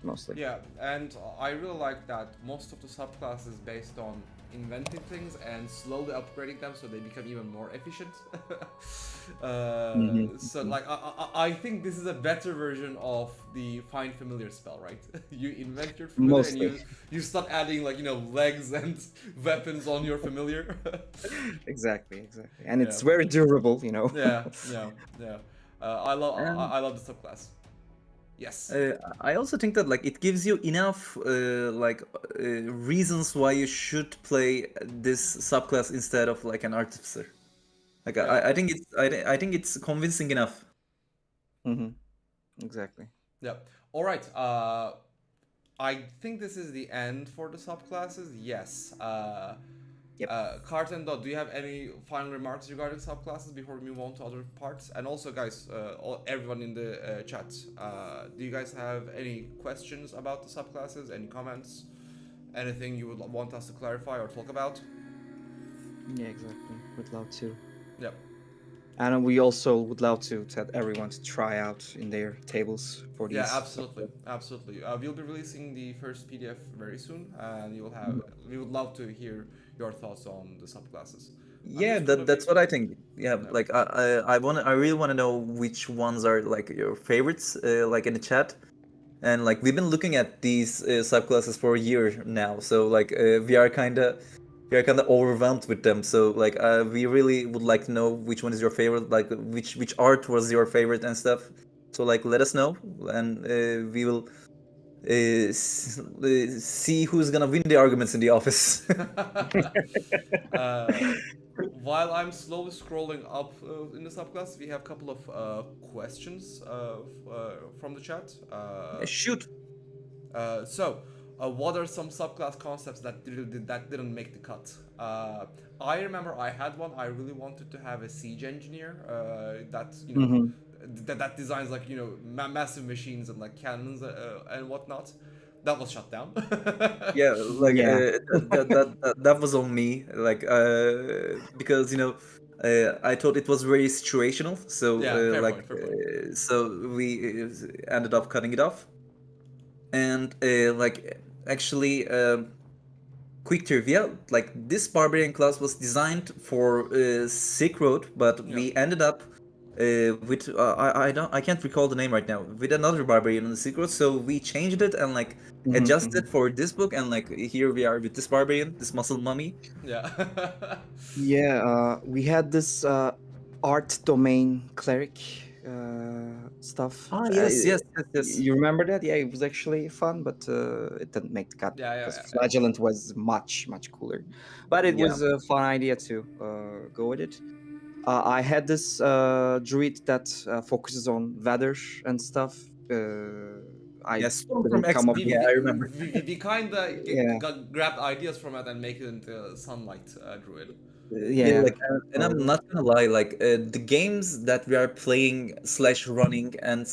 mostly. Yeah, and I really like that most of the subclasses is based on inventing things and slowly upgrading them so they become even more efficient. So like I think this is a better version of the find familiar spell, right? You invent your familiar Mostly. and you start adding like legs and weapons on your familiar. Exactly. And it's Yeah. very durable, Yeah. And I love the subclass. Yes. I also think that like it gives you enough reasons why you should play this subclass instead of like an artificer. Like Yeah. I think I think it's convincing enough. Exactly. Yeah. All right. I think this is the end for the subclasses. Yes. Yep. Cart and Dot, do you have any final remarks regarding subclasses before we move on to other parts? And also, guys, everyone in the chat, do you guys have any questions about the subclasses? Any comments? Anything you would want us to clarify or talk about? Yeah, exactly. Would love to. Yep. And we also would love to tell everyone to try out in their tables for these. Yeah, absolutely. We'll be releasing the first PDF very soon, and we would love to hear your thoughts on the subclasses. Yeah, Understood, that's okay. what I think. Yeah, like I really want to know which ones are like your favorites, like in the chat. And like we've been looking at these subclasses for a year now, so like we are kind of overwhelmed with them. So like we really would like to know which one is your favorite, like which art was your favorite and stuff. So like let us know, and we will see who's gonna win the arguments in the office. While I'm slowly scrolling up in the subclass, we have a couple of questions from the chat. Shoot. What are some subclass concepts that didn't make the cut? I remember I had one. I really wanted to have a siege engineer that that designs like massive machines and like cannons and whatnot. That was shut down. Yeah, like Yeah. that was on me, like because I thought it was very situational, so Yeah, fair like point, fair point. so we ended up cutting it off. And like actually quick trivia, like this barbarian class was designed for Silk Road, but we ended up with I can't recall the name right now, with another barbarian on the Silk Road, so we changed it and like adjusted for this book, and like here we are with this barbarian, this muscle mummy. Yeah. Yeah, we had this art domain cleric stuff. Yes. You remember that? Yeah, it was actually fun, but it didn't make the cut Yeah, because Flagellant was much cooler. But it was a fun idea to go with it. I had this druid that focuses on weather and stuff. I Storm didn't from come up XP, with yeah, I remember. We kind of Yeah. grabbed ideas from it and make it into sunlight druid. Yeah. Like, and I'm not gonna lie, like the games that we are playing / running, and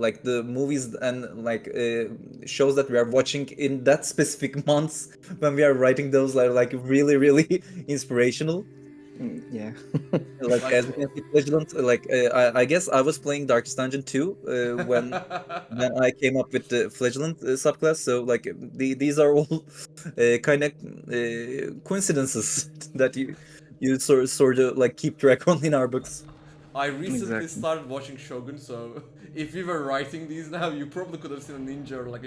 like the movies and like shows that we are watching in that specific months when we are writing those are like really inspirational. Yeah. Like as you can see, Vigilant, like I guess I was playing Darkest Dungeon 2 when I came up with the Flagellant subclass. So like these are all kind of coincidences that you sort of like keep track on in our books. I recently Exactly. started watching Shogun, so if we were writing these now, you probably could have seen a ninja or like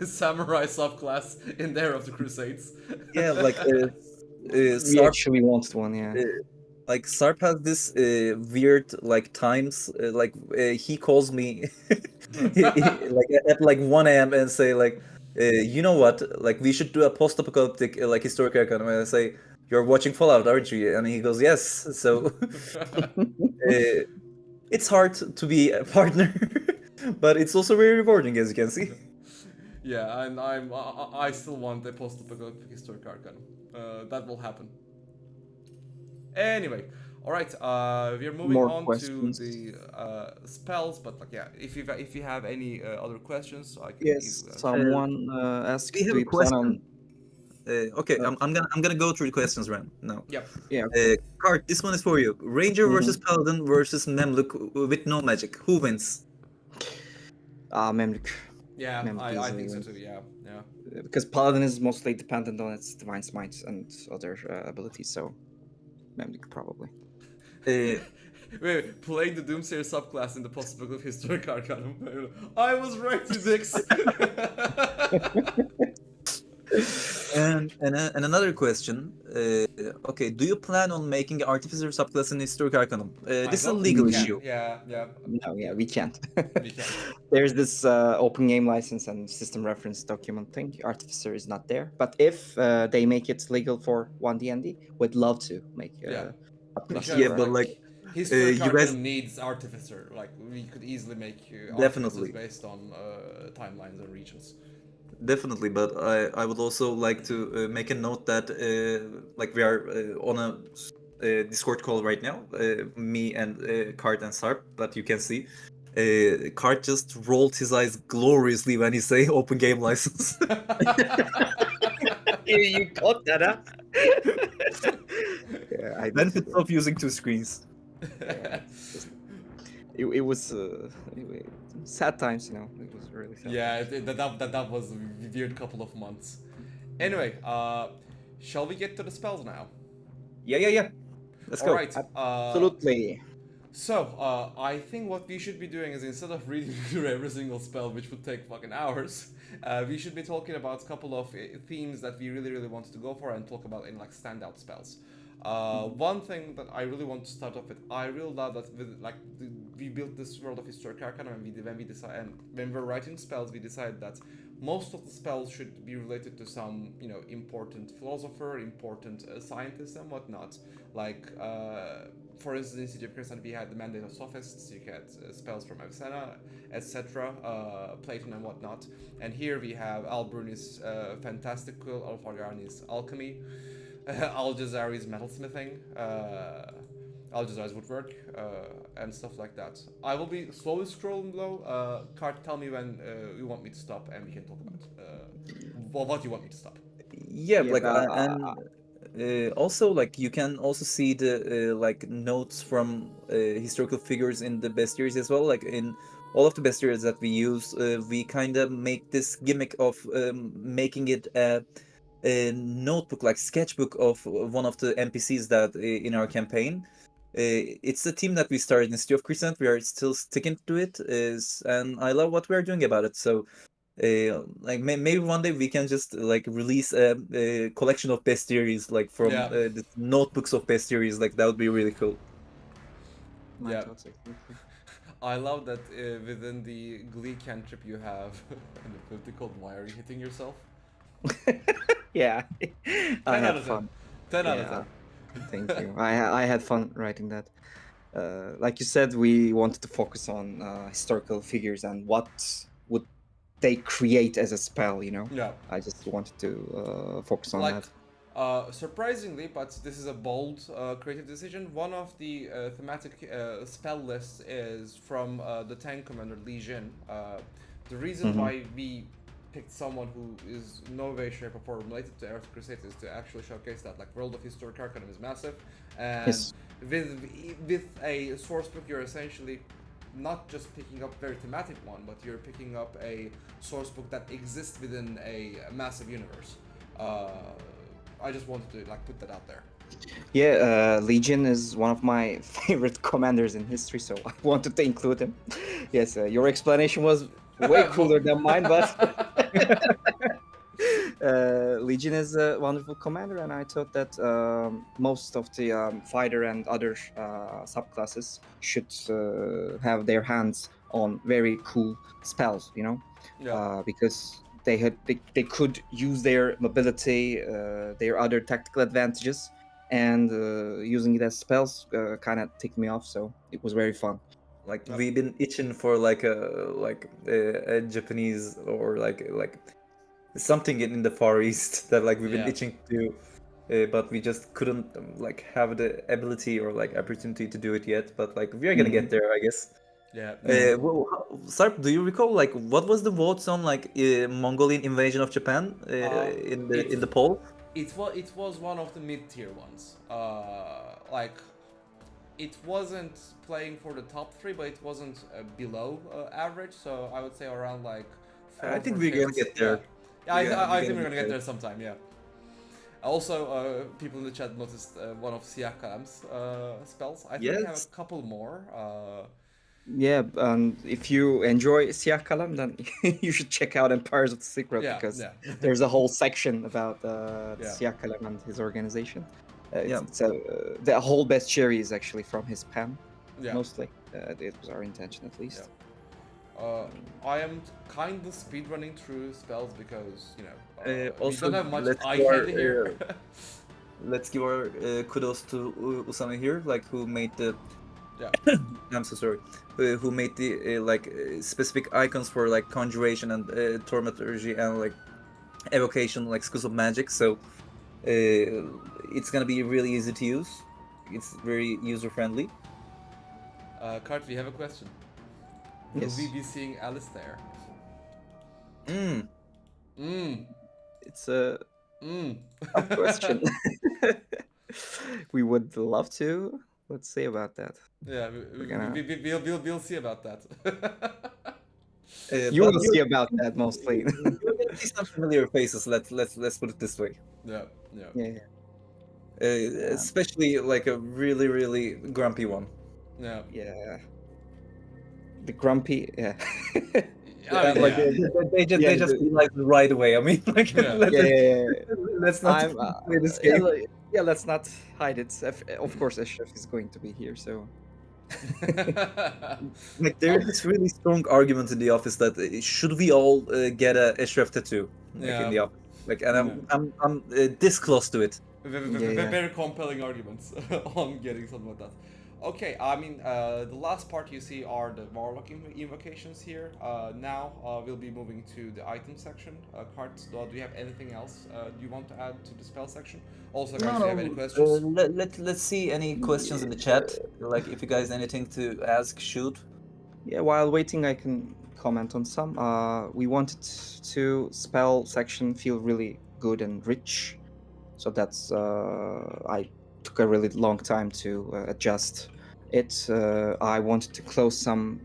a samurai subclass in there of the Crusades. Yeah, like We Sarp, actually wanted one, yeah. like Sarp has this weird like times like he calls me like at like 1 a.m. and say like you know what, like we should do a post-apocalyptic like Historica Arcanum, and I say, you're watching Fallout, aren't you? And he goes, yes. So it's hard to be a partner, but it's also very rewarding, as you can see. Yeah, and I still want a post-apocalyptic Historic Arcanum. That will happen. Anyway, all right. We are moving More on questions. to the spells, but like if you have any other questions, I can. Yes, someone asked, We have do a you plan on... question. Okay, I'm gonna go through the questions right now. Yep. Yeah. Cart, this one is for you. Ranger versus Paladin versus Memluk with no magic. Who wins? Memluk. Yeah, Memories, I think so too. Yeah, yeah. because Paladin is mostly dependent on its divine smite and other abilities, so Memlik probably. Uh, Wait, playing the Doomsayer subclass in the post-book of Historic Arcanum. I was right, you dicks. and another question. Okay, do you plan on making Artificer subclass in Historic Arcanum? I This is a don't think legal we can. issue. Yeah, yeah, No, yeah, we can't. we can. There's this open game license and system reference document thing. Artificer is not there, but if they make it legal for 1D&D, we'd love to make Yeah. subclass. Yeah, Because but like Historic you guys Arcanum needs Artificer. Like we could easily make Artificers definitely, based on timelines and regions. definitely. But I would also like to make a note that like we are on a Discord call right now, me and Kart and Sarp, but you can see. Kart just rolled his eyes gloriously when he say open game license. You got that, huh? Yeah, I Benefits of using two screens. it was sad times, you know. It was really sad. Yeah, that was a weird couple of months. Anyway, shall we get to the spells now? Yeah. Let's go. Alright. Absolutely. So, I think what we should be doing is instead of reading through every single spell, which would take fucking hours, we should be talking about a couple of themes that we really wanted to go for and talk about in like standout spells. One thing that I really want to start off with, I really love that we built this world of Historic Arcanum and when we're writing spells, we decided that most of the spells should be related to some, you know, important philosopher, important scientist and whatnot. Like, for instance, in Siege of Crusade, we had the Mandate of Sophists, you get spells from Avicenna, etc., Platon and whatnot. And here we have Albruni's Fantastical, Alfagarni's Alchemy, Al-Jazari's Metalsmithing, Al-Jazari's Woodwork, and stuff like that. I will be slowly scrolling below. Cart, tell me when you want me to stop and we can talk about what you want me to stop. Yeah, Yeah, like but, also like you can also see the like notes from historical figures in the bestiaries as well. Like in all of the bestiaries that we use, we kind of make this gimmick of making it a notebook, like sketchbook of one of the NPCs that in our campaign. It's a team that we started in City of Crescent. We are still sticking to it, and I love what we are doing about it. So like maybe one day we can just like release a collection of bestiaries, like from Yeah. the notebooks of bestiaries. Like that would be really cool. My Yeah. thoughts, exactly. I love that within the Glee cantrip you have an ability called Why Are You Hitting Yourself? Yeah, 10 I out had of 10. fun. 10 out of Yeah. 10. Thank you. I had fun writing that. Like you said, we wanted to focus on historical figures and what would they create as a spell. You know, Yeah. I just wanted to focus on Like, that. surprisingly, but this is a bold creative decision, one of the thematic spell lists is from the tank commander Legion. The reason Mhm. why we picked someone who is no way, shape, or form related to Era of Crusades is to actually showcase that like World of Historic Arcanum is massive, and Yes. with a source book you're essentially not just picking up very thematic one, but you're picking up a source book that exists within a massive universe. I just wanted to like put that out there. Yeah, Legion is one of my favorite commanders in history, so I wanted to include him. Yes, your explanation was way cooler than mine, but Legion is a wonderful commander, and I thought that most of the fighter and other subclasses should have their hands on very cool spells, you know, Yeah. because they could use their mobility, their other tactical advantages, and using it as spells kind of ticked me off. So it was very fun. Like Yep. we've been itching for like a Japanese or like something in the Far East that like we've been Yeah. itching to, but we just couldn't like have the ability or like opportunity to do it yet. But like we are gonna get there, I guess. Yeah. Well, Sarp, do you recall like what was the votes on like Mongolian invasion of Japan in the poll? It was one of the mid-tier ones. Like it wasn't playing for the top three, but it wasn't below average. So I would say around like I think we're gonna get there. Yeah, I We're think gonna we're gonna get get there. there sometime. Yeah. Also, people in the chat noticed one of Siyah Kalam's spells. I think we have Yes. a couple more. Yeah, and if you enjoy Siyah Kalam, then you should check out Empires of the Silk Road, Yeah, because yeah. there's a whole section about Yeah. Siyah Kalam and his organization. Yeah. The whole bestiary is actually from his pen, Yeah. mostly. It was our intention, at least. I am kind of speedrunning through spells because, you know, we Also, don't have much let's eye do our, candy here. Let's give our kudos to Usame here, like who made the. Yeah. I'm so sorry. Who made the specific icons for like conjuration and thaumaturgy and like evocation, like schools of magic. So it's gonna be really easy to use. It's very user friendly. Kart, we have a question. Yes. Will we be seeing Alice there? It's a Mm. tough question. We would love to. Let's see about that. Yeah, we'll see about that. You will see about that mostly. You're gonna see some familiar faces. Let's put it this way. Yeah. Especially like a really grumpy one. Yeah. Yeah. The grumpy, yeah. I mean, Like yeah. they just realized right away. I mean, like Yeah. let's not play this game. Yeah, let's not hide it. Of course, Ashraf is going to be here, so. Like there's this really strong argument in the office that should we all get a Ashraf tattoo in the office? Like, and I'm this close to it. Very compelling arguments on getting something like that. Okay, I mean, the last part you see are the warlock invocations here. Now we'll be moving to the item section. Cards, do you have anything else you want to add to the spell section? Also, guys, do you have any questions? Let's see any questions in the chat. Like, if you guys anything to ask, shoot. Yeah, while waiting, I can comment on some. We wanted to spell section feel really good and rich, so that's I took a really long time to adjust it. I wanted to close some,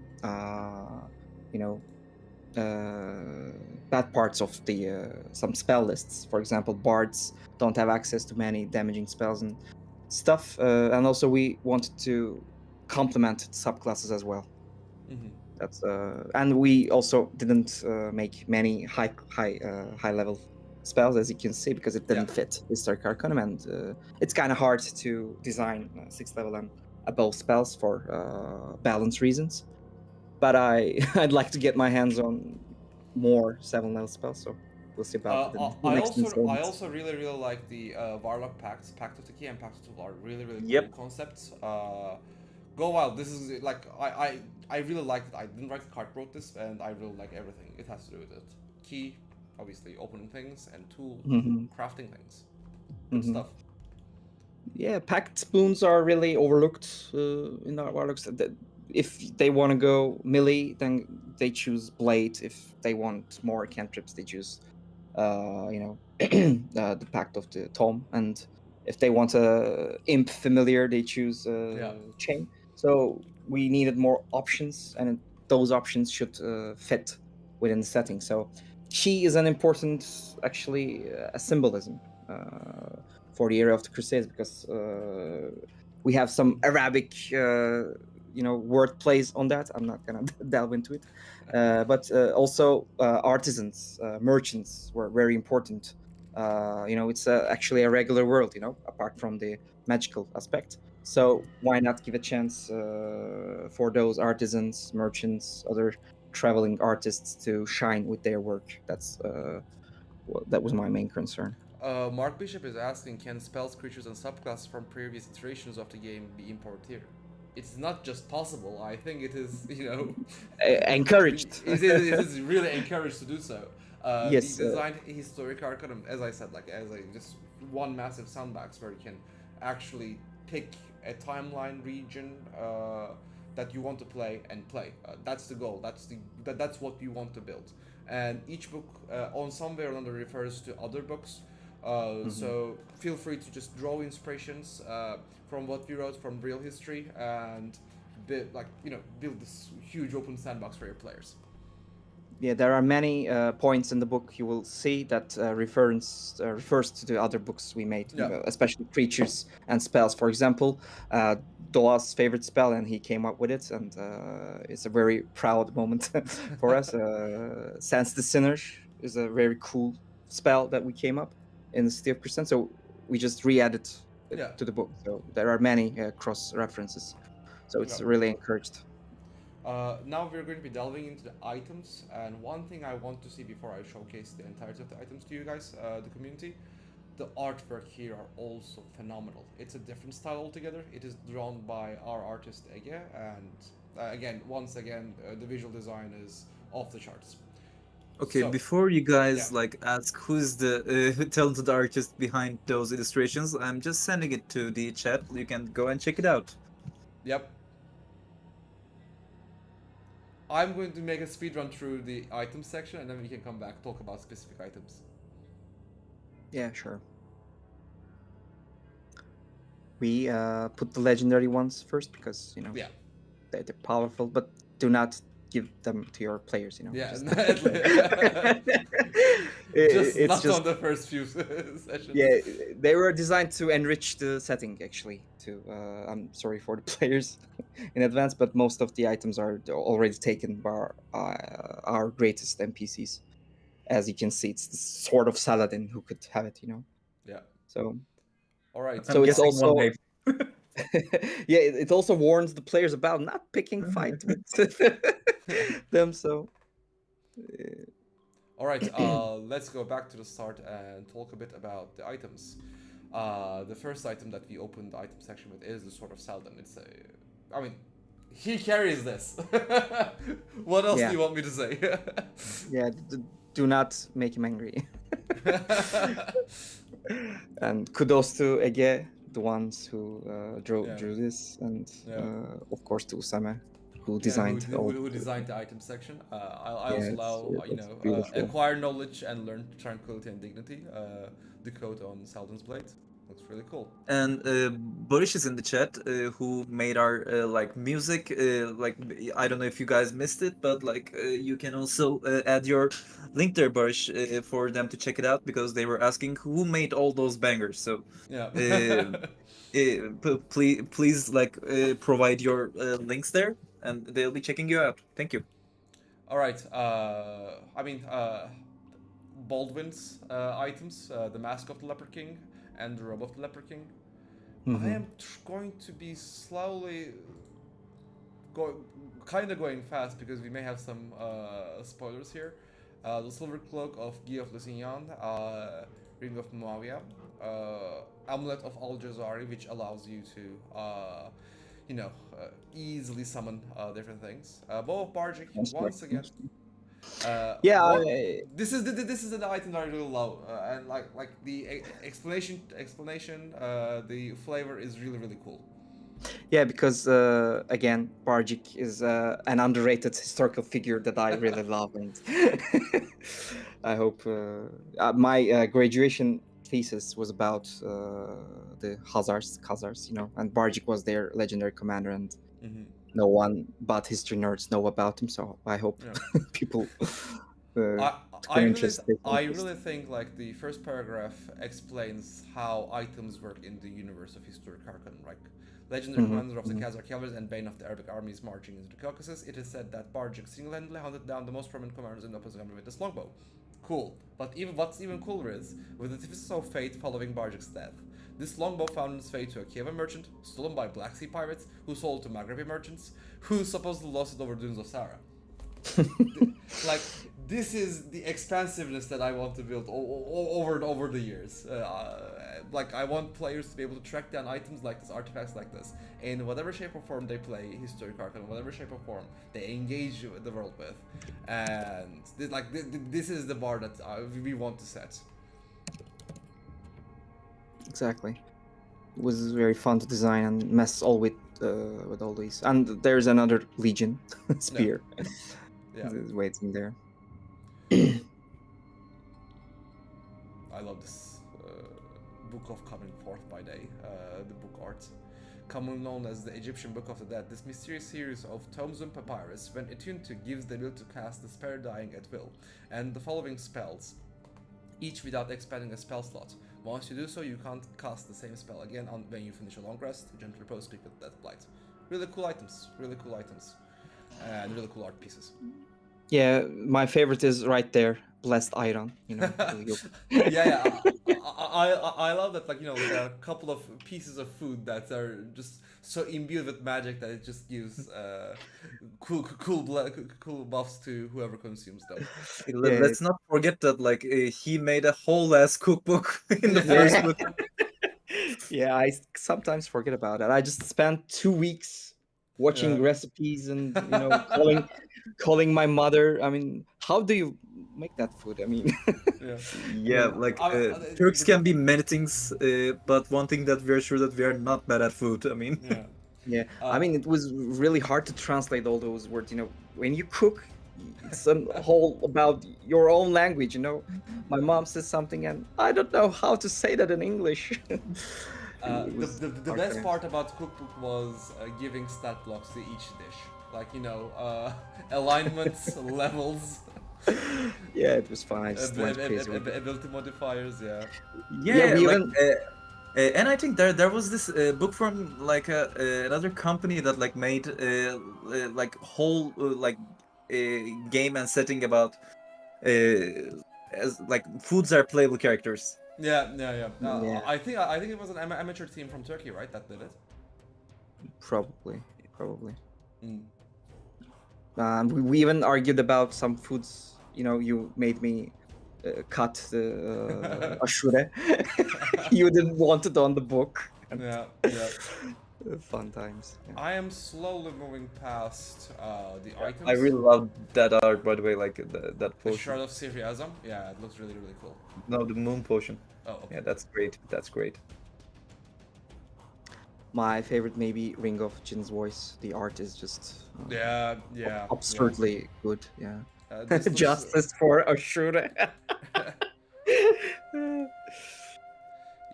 bad parts of the some spell lists. For example, bards don't have access to many damaging spells and stuff. And also, we wanted to complement subclasses as well. Mm-hmm. That's and we also didn't make many high level spells, as you can see, because it didn't fit Historic Arcanum, and it's kind of hard to design 6th level and above spells for balance reasons. But I'd like to get my hands on more 7th level spells, so we'll see about I also really like the Warlock Pacts, Pact of the Key and Pact of the Tool are really cool concepts. Go wild. This is like I really liked it. I didn't write the card, wrote this, and I really like everything it has to do with it. Key, obviously opening things, and tool, crafting things. Good stuff. Yeah, pact boons are really overlooked in our warlocks. If they want to go melee, then they choose blade. If they want more cantrips, they choose the Pact of the Tom. And if they want a imp familiar, they choose chain. So we needed more options, and those options should fit within the setting. So she is an important, actually, a symbolism for the era of the Crusades, because we have some Arabic, word plays on that. I'm not gonna delve into it, but also artisans, merchants were very important. It's actually a regular world, apart from the magical aspect. So why not give a chance for those artisans, merchants, other traveling artists to shine with their work? That was my main concern. Mark Bishop is asking, can spells, creatures, and subclasses from previous iterations of the game be imported here? It's not just possible. I think it is, encouraged. it is really encouraged to do so. Yes. We designed Historica Arcanum, as I said, just one massive sandbox where you can actually pick a timeline region that you want to play and play. That's the goal. That's what you want to build. And each book, on some way or another, refers to other books. So feel free to just draw inspirations from what we wrote from real history and build this huge open sandbox for your players. Yeah, there are many points in the book you will see that refers to the other books we made, Yeah. especially creatures and spells. For example, Doa's favorite spell, and he came up with it, and it's a very proud moment for us. Sense the Sinner is a very cool spell that we came up in the City of Crusade, so we just re-added it Yeah. to the book. So there are many cross references, so it's Yeah. really encouraged. Now we're going to be delving into the items, and one thing I want to see before I showcase the entirety of the items to you guys, the community, the artwork here are also phenomenal. It's a different style altogether. It is drawn by our artist Ege, and once again, the visual design is off the charts. Okay, So, before you guys yeah. like ask who's the talented artist behind those illustrations, I'm just sending it to the chat. You can go and check it out. Yep. I'm going to make a speed run through the item section, and then we can come back talk about specific items. Yeah, sure. We put the legendary ones first because Yeah. they're powerful, but do not give them to your players. Yeah. Just, Just not just on the first few sessions. yeah, they were designed to enrich the setting. Actually, I'm sorry for the players in advance, but most of the items are already taken by our greatest NPCs. As you can see, it's the sword of Saladin who could have it. Yeah. So. All right. So I'm it's guessing one also wave. yeah, it also warns the players about not picking fight with them. So All right. Let's go back to the start and talk a bit about the items. The first item that we opened the item section with is the sword of Saladin. He carries this. What else Yeah. do you want me to say? yeah, do not make him angry. And kudos to Ege, the ones who drew this, and of course to Usame, who designed who designed the item section. I also allow beautiful. acquire knowledge and learn tranquility and dignity. The quote on Saladin's blade looks really cool. And Barış is in the chat, who made our like music. I don't know if you guys missed it, but you can also add your link there, Barış, for them to check it out because they were asking who made all those bangers. So Yeah. please provide your links there, and they'll be checking you out. Thank you. All right. Baldwin's items, the Mask of the Leper King and the Robe of the Leper King. I am going to be slowly going fast because we may have some spoilers here. The Silver Cloak of Guy of Lusignan, Ring of Muawiyah, Amulet of Al-Jazari, which allows you to, easily summon different things. Bow of Barjik, once again. This is the item that I really love, and like the explanation, the flavor is really cool. Yeah, because again, Barjik is an underrated historical figure that I really love, and I hope my graduation thesis was about the Khazars, and Barjik was their legendary commander, and no one but history nerds know about him. So I hope people. I really think like the first paragraph explains how items work in the universe of Historic Arcanum. Like legendary commander of the Khazar cavalry and bane of the Arabic armies marching into the Caucasus, it is said that Barjik single-handedly hunted down the most prominent commanders in the opposing army with this longbow. Cool, but what's even cooler is, with the artifices of fate following Barjik's death, this longbow found its way to a Kievan merchant, stolen by Black Sea pirates, who sold to Maghrebi merchants, who supposedly lost it over dunes of Sahara. Like, this is the expansiveness that I want to build over the years. Like, I want players to be able to track down items like this, artifacts like this, in whatever shape or form they play Historic Arcanum, whatever shape or form they engage the world with. And this is the bar that we want to set. Exactly. It was very fun to design and mess all with all these. And there's another Legion spear. Yeah. It's waiting there. I love this book Book of Coming Forth by Day, the book art. Commonly known as the Egyptian Book of the Dead, this mysterious series of tomes and papyrus, when attuned to, gives the ability to cast the spell dying at will, and the following spells, each without expending a spell slot. Once you do so, you can't cast the same spell again when you finish a long rest. Gentle repose, speak with Death Blight. Really cool items, and really cool art pieces. Yeah, my favorite is right there, Blessed Iron. You know, yeah. I love that. Like, you know, there are a couple of pieces of food that are just so imbued with magic that it just gives cool buffs to whoever consumes them. Let's not forget that like he made a whole ass cookbook in the first book. Yeah, I sometimes forget about that. I just spent 2 weeks watching Yeah. recipes and calling my mother. I mean, how do you make that food? I mean, Yeah, like Turks can be many things, but one thing that we're sure that we are not bad at food. I mean, yeah. I mean, it was really hard to translate all those words. You know, when you cook, it's a whole about your own language. You know, my mom says something and I don't know how to say that in English. The best part about cookbook was giving stat blocks to each dish, like, you know, alignments, levels. Yeah, it was fun. I just went crazy with it. Ability modifiers, yeah. Yeah, we like, even- and I think there was this book from like another company that like made like whole game and setting about as like foods are playable characters. Yeah. Yeah. I think it was an amateur team from Turkey, right? That did it. Probably. Mm. We even argued about some foods. You know, you made me cut the ashure. You didn't want it on the book. Yeah. Fun times. Yeah. I am slowly moving past the items. I really love that art, by the way, like that The potion. Shard of Syriasm. Yeah, it looks really cool. No, the moon potion. Oh, okay. Yeah, that's great. My favorite maybe Ring of Jin's voice. The art is just Yeah. absurdly good. Yeah. This looks- Justice for Ashura.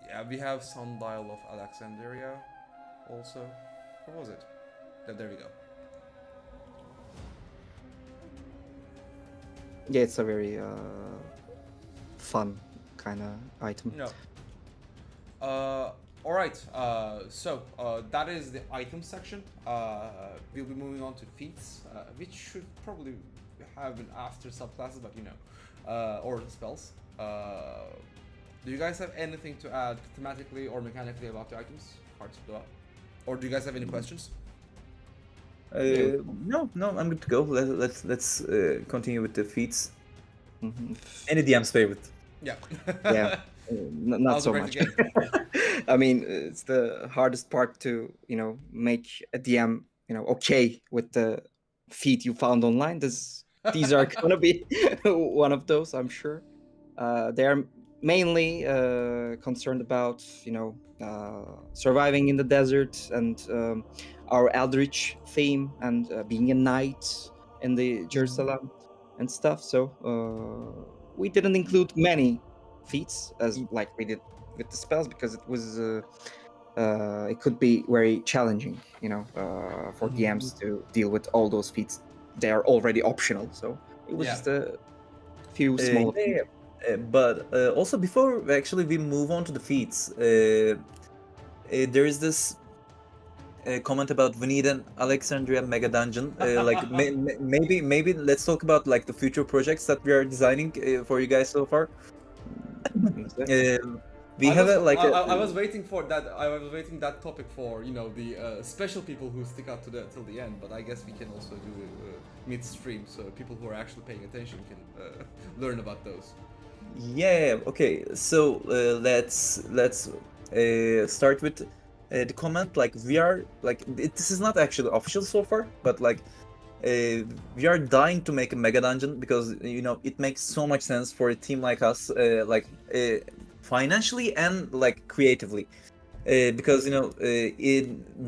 Yeah, we have Sundial of Alexandria also. What was it? There we go. Yeah, it's a very fun kind of item. No. Alright, so that is the item section. We'll be moving on to feats, which should probably have an after subclasses, but you know, or spells. Do you guys have anything to add thematically or mechanically about the items? Hard to do. Or do you guys have any questions? No, I'm good to go. Let's continue with the feats. Mhm. Any DM's favorite. Yeah. Yeah. Not How's so the much. game? I mean, it's the hardest part to, make a DM, okay with the feat you found online. These are gonna be one of those, I'm sure. They are mainly concerned about, surviving in the desert and our eldritch theme and being a knight in the Jerusalem and stuff. So we didn't include many feats as like we did with the spells because it was it could be very challenging, for DMs to deal with all those feats. They are already optional, so it was Yeah. just a few small. But also before actually we move on to the feats, there is this comment about we need an Alexandria mega dungeon. Like maybe let's talk about like the future projects that we are designing for you guys so far. We have I was waiting for that. I was waiting that topic for the special people who stick out till the end. But I guess we can also do mid-stream, so people who are actually paying attention can learn about those. Yeah. Okay. So let's start with the comment. Like we are this is not actually official so far, but like we are dying to make a mega dungeon because it makes so much sense for a team like us, financially and like creatively, because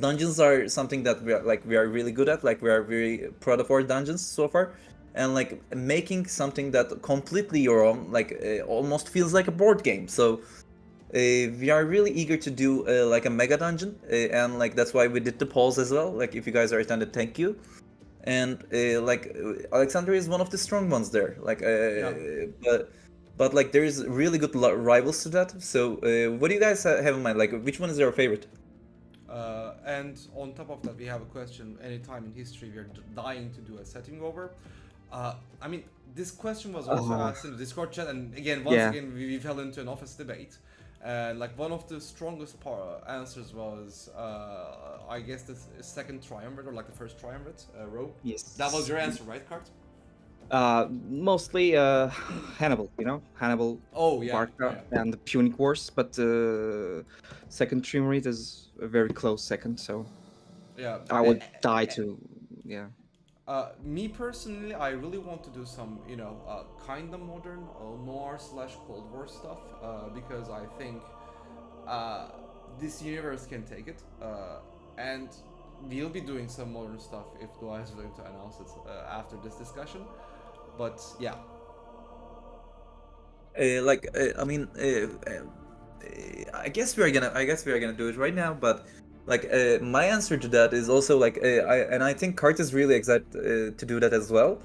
dungeons are something that we are really good at. Like we are very proud of our dungeons so far, and like making something that completely your own almost feels like a board game. So we are really eager to do like a mega dungeon, and like that's why we did the polls as well. Like if you guys are attended, thank you. And Alexandria is one of the strong ones there. Like, but like there is really good rivals to that. So what do you guys have in mind? Like, which one is your favorite? And on top of that, we have a question. Anytime in history, we are dying to do a setting over. I mean, this question was also asked in the Discord chat, and again, once again, we fell into an office debate. And like one of the strongest answers was, I guess the second triumvirate, or like the first triumvirate, row. Yes. That was your answer, right, Kart? Mostly Hannibal, Hannibal, Barca, and the Punic Wars, but second triumvirate is a very close second, so I would die to, Me personally, I really want to do some, kind of modern noir/Cold War stuff, because I think this universe can take it, and we'll be doing some modern stuff if Dua is willing to announce it after this discussion. But yeah. I mean, I guess we are gonna do it right now, but like my answer to that is also like I think Kart is really excited to do that as well.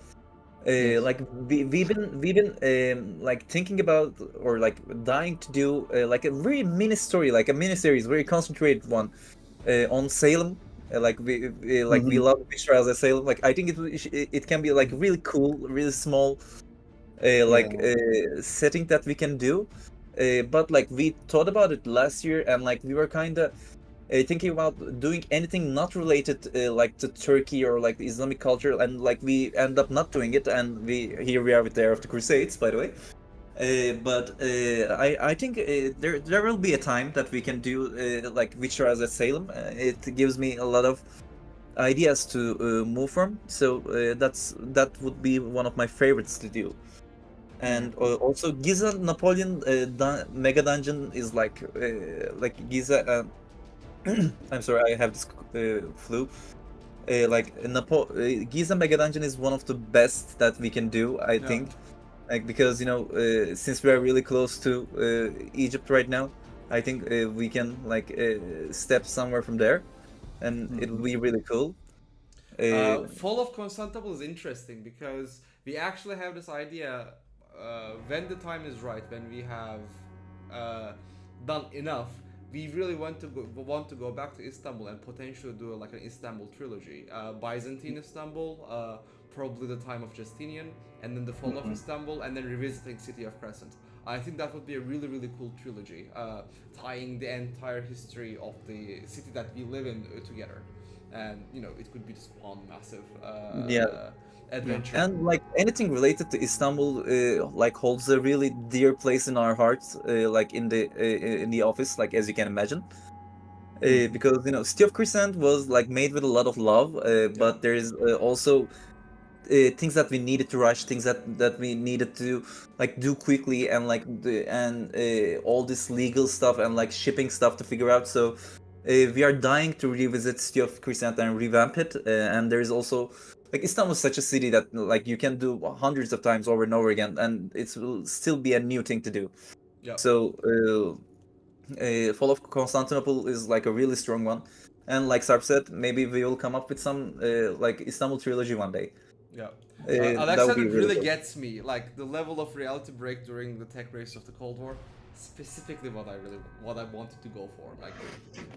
Like we've been like thinking about or like dying to do like a very mini story, like a mini series, very concentrated one on Salem. Like we love Witcher as a Salem. Like I think it can be like really cool, really small, setting that we can do. But like we thought about it last year, and like we were kind of thinking about doing anything not related like to Turkey or like the Islamic culture, and like we end up not doing it, and here we are with the Era of the Crusades, by the way. But I think there will be a time that we can do like Witcher as a Salem. It gives me a lot of ideas to move from, so that would be one of my favorites to do. And also Giza Napoleon Mega Dungeon is like Giza. I'm sorry, I have this flu. Giza Mega Dungeon is one of the best that we can do, I think. Like because since we are really close to Egypt right now, I think we can like step somewhere from there, and it'll be really cool. Fall of Constantinople is interesting because we actually have this idea when the time is right, when we have done enough. We really want to go back to Istanbul and potentially do like an Istanbul trilogy, Byzantine Istanbul, probably the time of Justinian, and then the fall of Istanbul, and then revisiting City of Crescent. I think that would be a really, really cool trilogy, tying the entire history of the city that we live in together. And it could be just one massive adventure. And like anything related to Istanbul, like holds a really dear place in our hearts, like in the office, like as you can imagine. Because City of Crescent was like made with a lot of love, but there is also things that we needed to rush, things that we needed to like do quickly, and like all this legal stuff and like shipping stuff to figure out. So we are dying to revisit City of Crescent and revamp it. And there is also like Istanbul is such a city that like you can do hundreds of times over and over again, and it will still be a new thing to do. Yeah. So Fall of Constantinople is like a really strong one, and like Sarp said, maybe we will come up with some like Istanbul trilogy one day. Yeah, Alexander really gets me, like the level of reality break during the tech race of the Cold War. Specifically, what I wanted to go for. Like,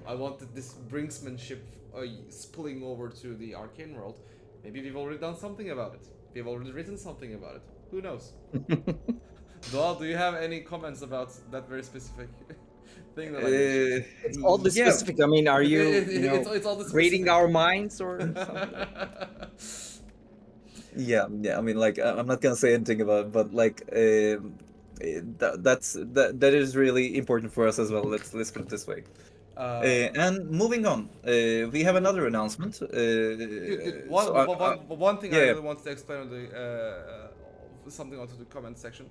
I wanted this brinksmanship spilling over to the arcane world. Maybe we've already done something about it. We've already written something about it. Who knows? Doal, do you have any comments about that very specific thing that I mentioned? It's all the specific. I mean, are you, it's all the reading our minds or something? Yeah. I mean, like, I'm not gonna say anything about it, but like, that is really important for us as well. Let's put it this way. And moving on, we have another announcement. One thing I really wanted to explain on the something onto the comment section.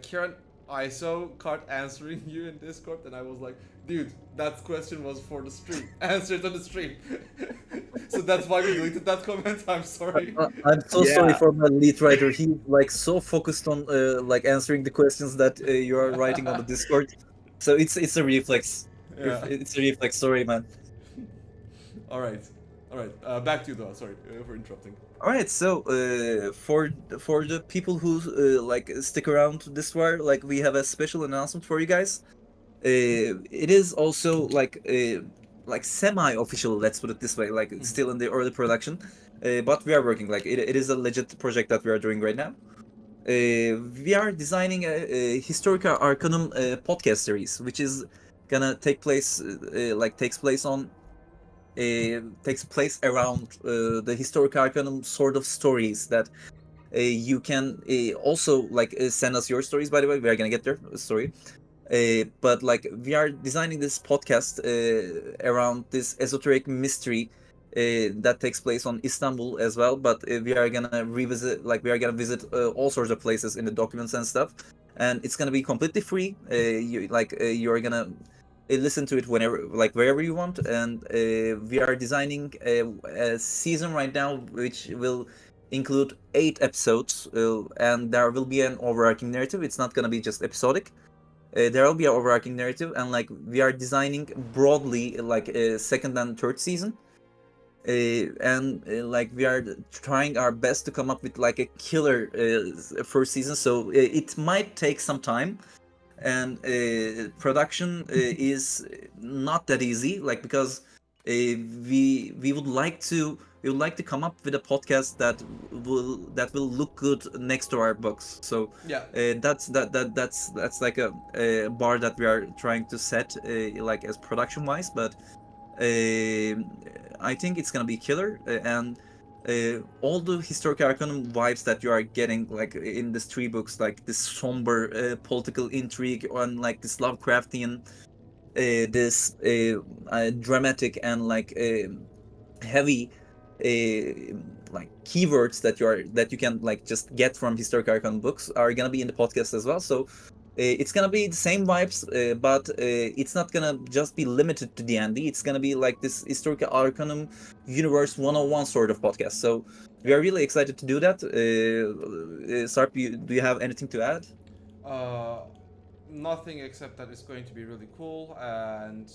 Kieran, I saw Kart answering you in Discord, and I was like, dude, that question was for the stream. Answer it on the stream. So that's why we deleted that comment. I'm sorry. I'm so sorry for my lead writer. He's like so focused on like answering the questions that you are writing on the Discord. So it's a reflex. Yeah. It's a reflex. Sorry, man. All right. All right. Back to you, though. Sorry for interrupting. All right, so for the people who like stick around this far, like we have a special announcement for you guys. It is also like semi-official. Let's put it this way. Like it's still in the early production, but we are working. Like it is a legit project that we are doing right now. We are designing a Historica Arcanum podcast series, which is gonna take place takes place around the Historic Arcanum sort of stories that you can also send us your stories. By the way, we are gonna get there. Sorry, but like we are designing this podcast around this esoteric mystery that takes place on Istanbul as well. But we are gonna visit all sorts of places in the documents and stuff, and it's gonna be completely free. You are gonna listen to it wherever you want, and we are designing a season right now which will include 8 episodes, and there will be an overarching narrative. It's not going to be just episodic. There will be an overarching narrative, and like we are designing broadly like a second and third season, and like we are trying our best to come up with like a killer first season. So it might take some time, and production is not that easy, like because we would like to come up with a podcast that will look good next to our books. So Yeah. that's like a bar that we are trying to set like as production wise, but I think it's gonna be killer, and all the Historic Arcanum vibes that you are getting like in these 3 books, like this somber political intrigue, and like this Lovecraftian, this dramatic and like heavy like keywords that you can like just get from Historic Arcanum books are gonna be in the podcast as well. So it's gonna be the same vibes, but it's not gonna just be limited to D&D. It's gonna be like this Historical Arcanum Universe 101 sort of podcast. So we are really excited to do that. Sarp, do you have anything to add? Nothing except that it's going to be really cool, and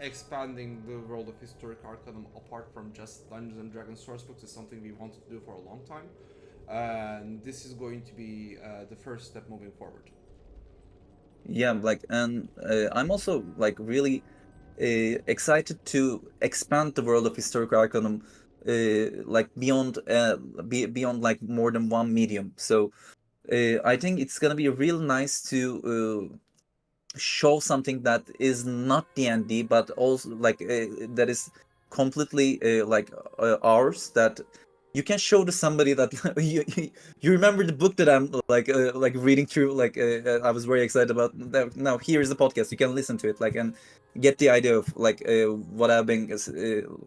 expanding the world of Historic Arcanum apart from just Dungeons and Dragons source books is something we wanted to do for a long time, and this is going to be the first step moving forward. Yeah, like, and I'm also like really excited to expand the world of Historical Arcanum, like beyond beyond like more than one medium. So I think it's gonna be real nice to show something that is not D&D, but also like that is completely ours, that you can show to somebody that you remember the book that I'm like reading through, like I was very excited about that. Now here is the podcast, you can listen to it, like, and get the idea of like what I've been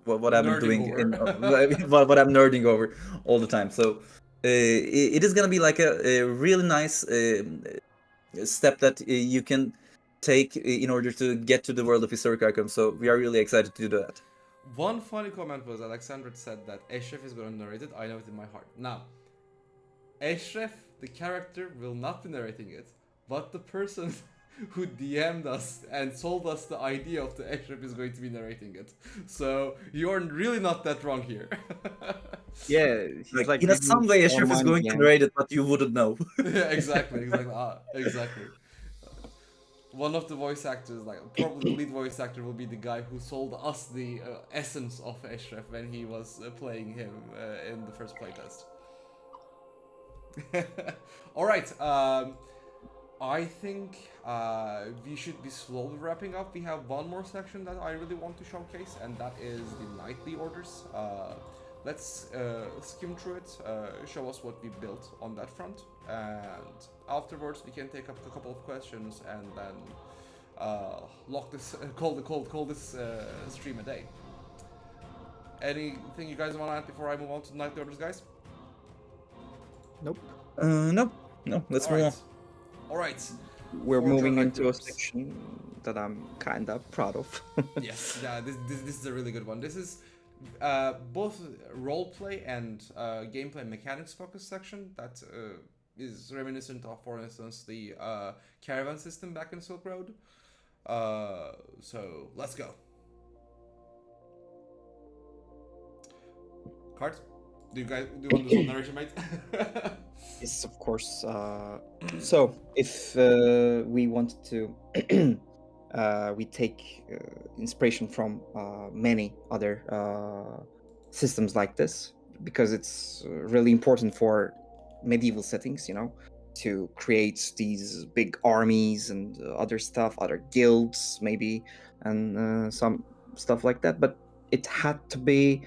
what I've been doing Nerding in over. what I'm nerding over all the time. So it is gonna be like a really nice step that you can take in order to get to the world of Historic Arcanum. So we are really excited to do that. One funny comment was Alexandra said that Eshref is going to narrate it. I know it in my heart. Now, Eshref, the character, will not be narrating it, but the person who DM'd us and told us the idea of the Eshref is going to be narrating it. So you're really not that wrong here. Yeah, he's like in some way, Ashraf is online going to again. narrate it, but you wouldn't know. Yeah, exactly. Exactly. One of the voice actors, like probably the lead voice actor, will be the guy who sold us the essence of Eshref when he was playing him in the first playtest. All right. I think we should be slowly wrapping up. We have one more section that I really want to showcase, and that is the knightly orders. Let's skim through it, show us what we built on that front, and afterwards we can take up a couple of questions and then lock this, call this stream a day. Anything you guys want to add before I move on to the knightly orders, guys? Nope. No. Let's move on. All right. We're Forge moving our into a knightly orders. section that I'm kind of proud of. Yes, yeah, this is a really good one. This is both roleplay and gameplay mechanics focused section that is reminiscent of, for instance, the caravan system back in Silk Road. So let's go. Cards? Do you want to do some narration, mate? Yes, of course. So, if we wanted to, we take inspiration from many other systems like this, because it's really important for medieval settings, to create these big armies and other stuff, other guilds, maybe, and some stuff like that. But it had to be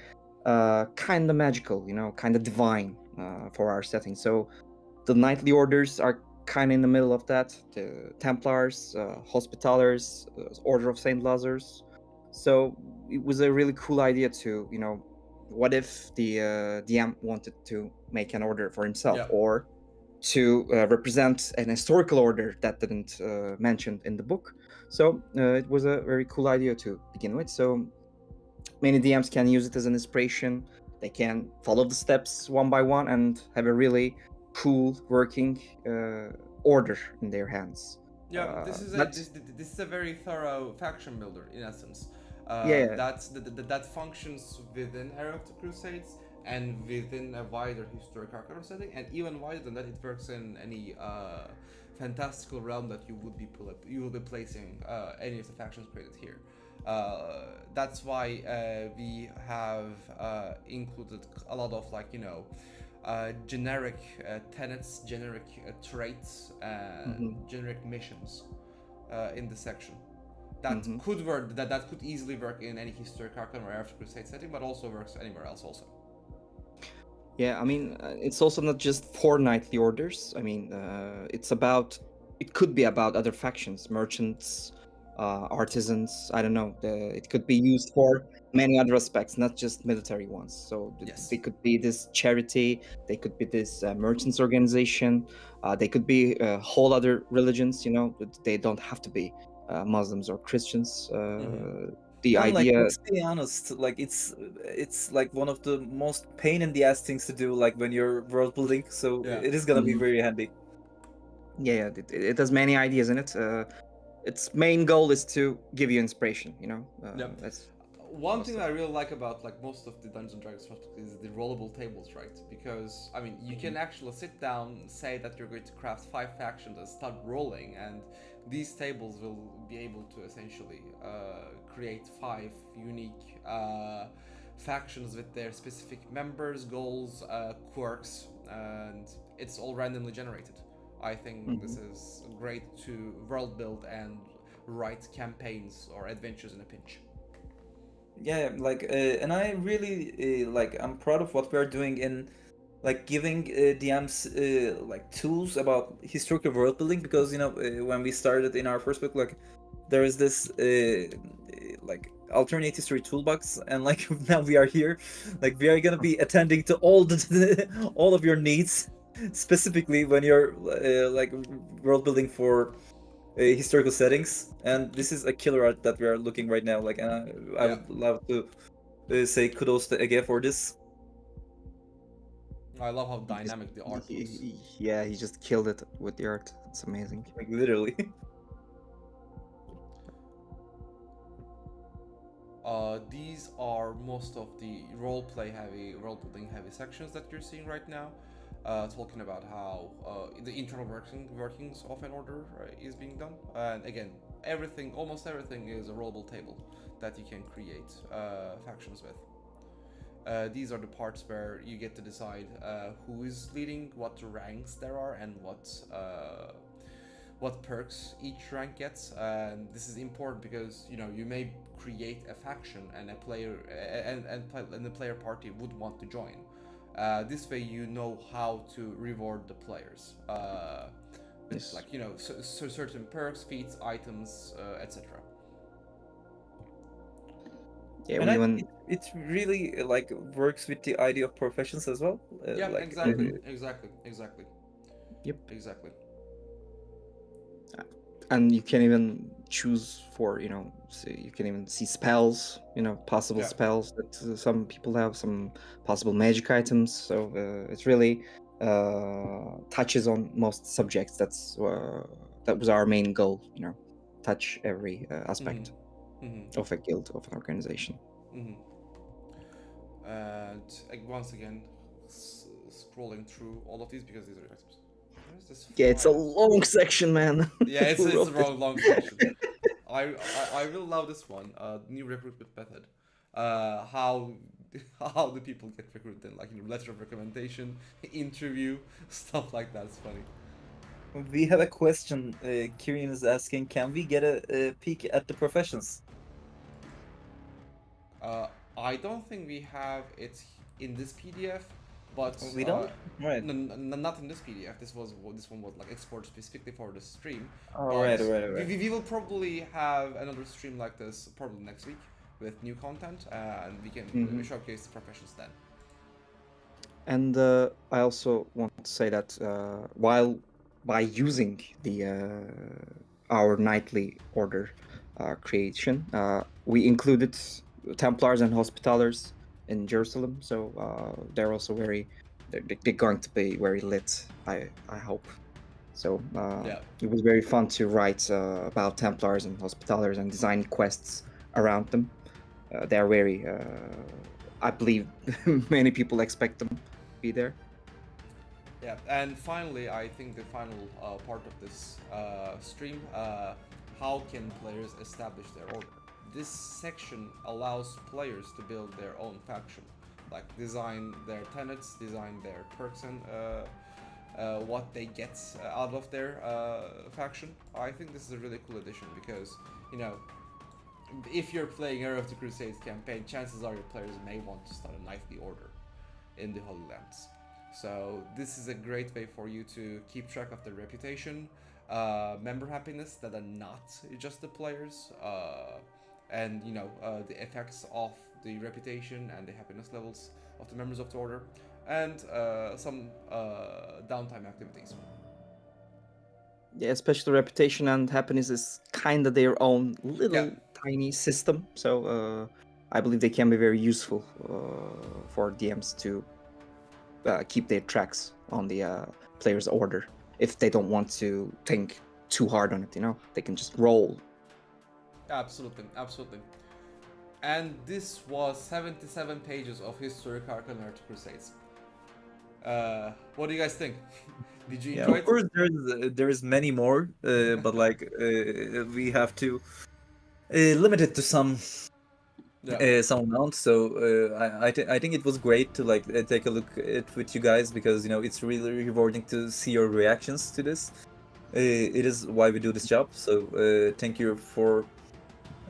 kind of magical, kind of divine for our setting. So the knightly orders are kind of in the middle of that. The Templars, Hospitallers, Order of Saint Lazarus. So it was a really cool idea to, what if the DM wanted to make an order for himself, Yeah. or to represent an historical order that didn't mentioned in the book. So it was a very cool idea to begin with. So many DMs can use it as an inspiration. They can follow the steps one by one and have a really cool working order in their hands. Yeah, this but- is a very thorough faction builder in essence. Yeah. That functions within Era of the Crusades and within a wider Historic Arcanum setting, and even wider than that, it works in any fantastical realm that you will be placing any of the factions created here. That's why we have included a lot of generic tenets, generic traits, and generic missions in the section. That could work. That could easily work in any Historic Arcanum or Era of the Crusade setting, but also works anywhere else also. Yeah, I mean, it's also not just for knightly orders. I mean, it could be about other factions, merchants, artisans. I don't know. It could be used for many other aspects, not just military ones. So Yes. they could be this charity, they could be this merchants organization, they could be whole other religions. They don't have to be Muslims or Christians. The And idea. let's be honest, it's like one of the most pain in the ass things to do, like when you're world building. So Yeah. it is gonna be very handy. Yeah, it has many ideas in it. Its main goal is to give you inspiration. Yep. That's One thing that I really like about most of the Dungeons and Dragons is the rollable tables, right? Because I mean, you can actually sit down, say that you're going to craft 5 factions and start rolling, and these tables will be able to essentially create 5 unique factions with their specific members, goals, quirks, and it's all randomly generated. I think this is great to world build and write campaigns or adventures in a pinch. Yeah, and I really I'm proud of what we're doing in giving DMs tools about historical world building, because when we started in our first book, there is this alternate history toolbox, and now we are here, we are gonna be attending to all all of your needs, specifically when you're world building for historical settings. And this is a killer art that we are looking right now. I would love to say kudos to Ege for this. I love how dynamic the art looks. Yeah, he just killed it with the art. It's amazing. Literally. These are most of the roleplay heavy, world building heavy sections that you're seeing right now. Talking about how the internal workings of an order is being done, and again, almost everything is a rollable table that you can create factions with. These are the parts where you get to decide who is leading, what ranks there are, and what perks each rank gets. And this is important because you may create a faction and a player and the player party would want to join. This way you know how to reward the players with certain perks, feats, items, etc. Yeah, And it really works with the idea of professions as well. Exactly. Yep. Exactly. And you can even choose for you can even see spells, possible spells that some people have, some possible magic items. So it really touches on most subjects. That was our main goal. touch every aspect of a guild, of an organization. And once again, scrolling through all of these because these are items. Where's this? Yeah, it's a file? long section, man. Yeah, it's Who a wrote this? long section. I will love this one. New recruitment method. How how do people get recruited? Like, you know, letter of recommendation, interview, stuff like that. It's funny. We have a question. Kirian is asking, can we get a peek at the professions? I don't think we have it in this PDF, but We don't? Right. not in this PDF. This one was like exported specifically for the stream. Oh, But right. We will probably have another stream like this probably next week with new content, and we can showcase the professions then. And I also want to say that by using the our knightly order creation, we included Templars and Hospitallers in Jerusalem, so they're also they're going to be very lit. I hope. So it was very fun to write about Templars and Hospitallers and design quests around them. They're very, I believe, many people expect them to be there. Yeah, and finally, I think the final part of this stream, how can players establish their order? This section allows players to build their own faction, like design their tenets, design their perks, and what they get out of their faction. I think this is a really cool addition because, you know, if you're playing Era of the Crusades campaign, chances are your players may want to start a knightly order in the Holy Lands. So this is a great way for you to keep track of their reputation, member happiness that are not just the players, and you know the effects of the reputation and the happiness levels of the members of the order, and some downtime activities. Yeah, especially reputation and happiness is kind of their own little tiny system. So I believe they can be very useful for DMs to keep their tracks on the player's order. If they don't want to think too hard on it, you know, they can just roll. Absolutely. And this was 77 pages of Historica Arcanum of Crusades. What do you guys think? Did you enjoy it? Of course, there's many more, but like we have to limit it to some amount. So I think it was great to like take a look at it with you guys because, you know, it's really rewarding to see your reactions to this. It is why we do this job. So thank you for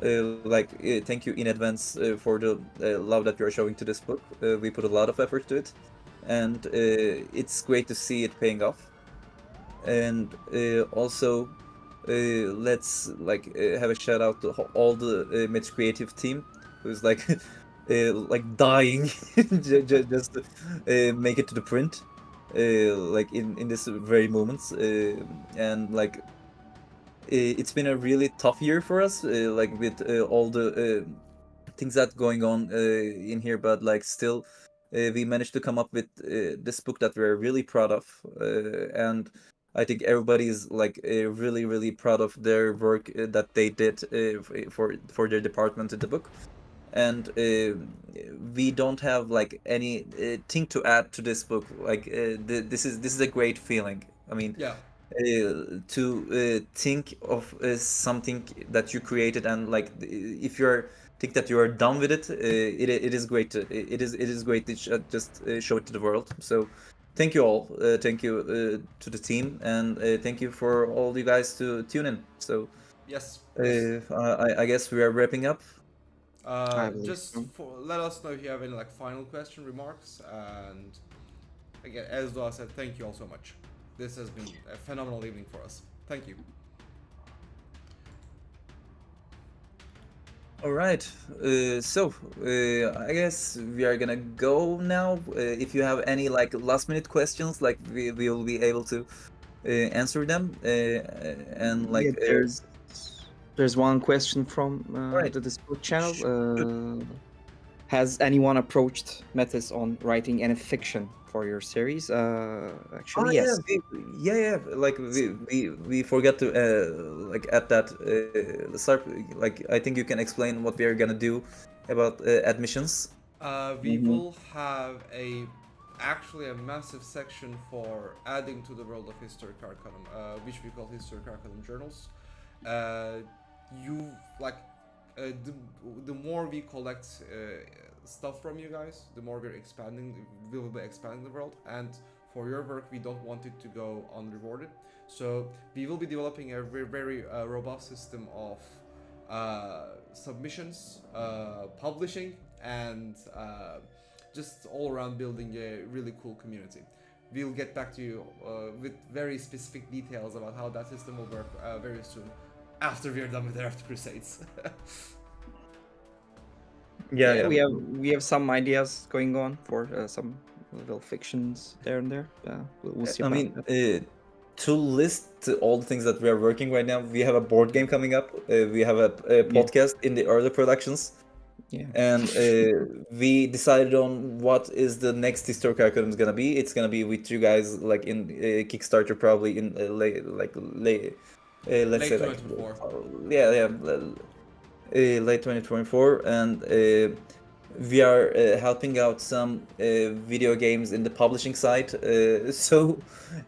thank you in advance for the love that you are showing to this book. We put a lot of effort to it, and it's great to see it paying off. And also let's have a shout out to all the Metis creative team who's like dying just to make it to the print like in this very moments, and like it's been a really tough year for us, like with all the things that going on in here, but like still we managed to come up with this book that we're really proud of, and I think everybody is like really proud of their work that they did for their department in the book. And we don't have like any thing to add to this book. Like this is a great feeling. I mean, to think of something that you created, and like if you're think that you are done with it, it is great. It is great to just show it to the world. So thank you all. Thank you to the team, and thank you for all you guys to tune in. So yes. I guess we are wrapping up. Just let us know if you have any like final question, remarks, and again, as Doa said, thank you all so much. This has been a phenomenal evening for us. Thank you. All right, so I guess we are gonna go now. If you have any like last minute questions, like we will be able to answer them, and like there's one question from right. the Discord channel. has anyone approached Metis on writing any fiction for your series? Actually, yeah, yes. yeah. Like we forgot to like add that start. Like I think you can explain what we are gonna do about admissions. We Mhm. will have actually a massive section for adding to the world of Historica Arcanum, which we call Historica Arcanum journals. You like the more we collect stuff from you guys, the more we will be expanding the world. And for your work, we don't want it to go unrewarded. So we will be developing a very robust system of submissions, publishing, and just all around building a really cool community. We'll get back to you with very specific details about how that system will work very soon, after we are done with the After Crusades. Yeah. We have some ideas going on for some little fictions there and there. We'll see I about mean, that. to list all the things that we are working right now, we have a board game coming up. We have a podcast in the early productions. Yeah. And we decided on what is the next Historic Arcanum is gonna be. It's gonna be with you guys, like in Kickstarter, probably in late, let's say like 2024. late 2024, and we are helping out some video games in the publishing side. So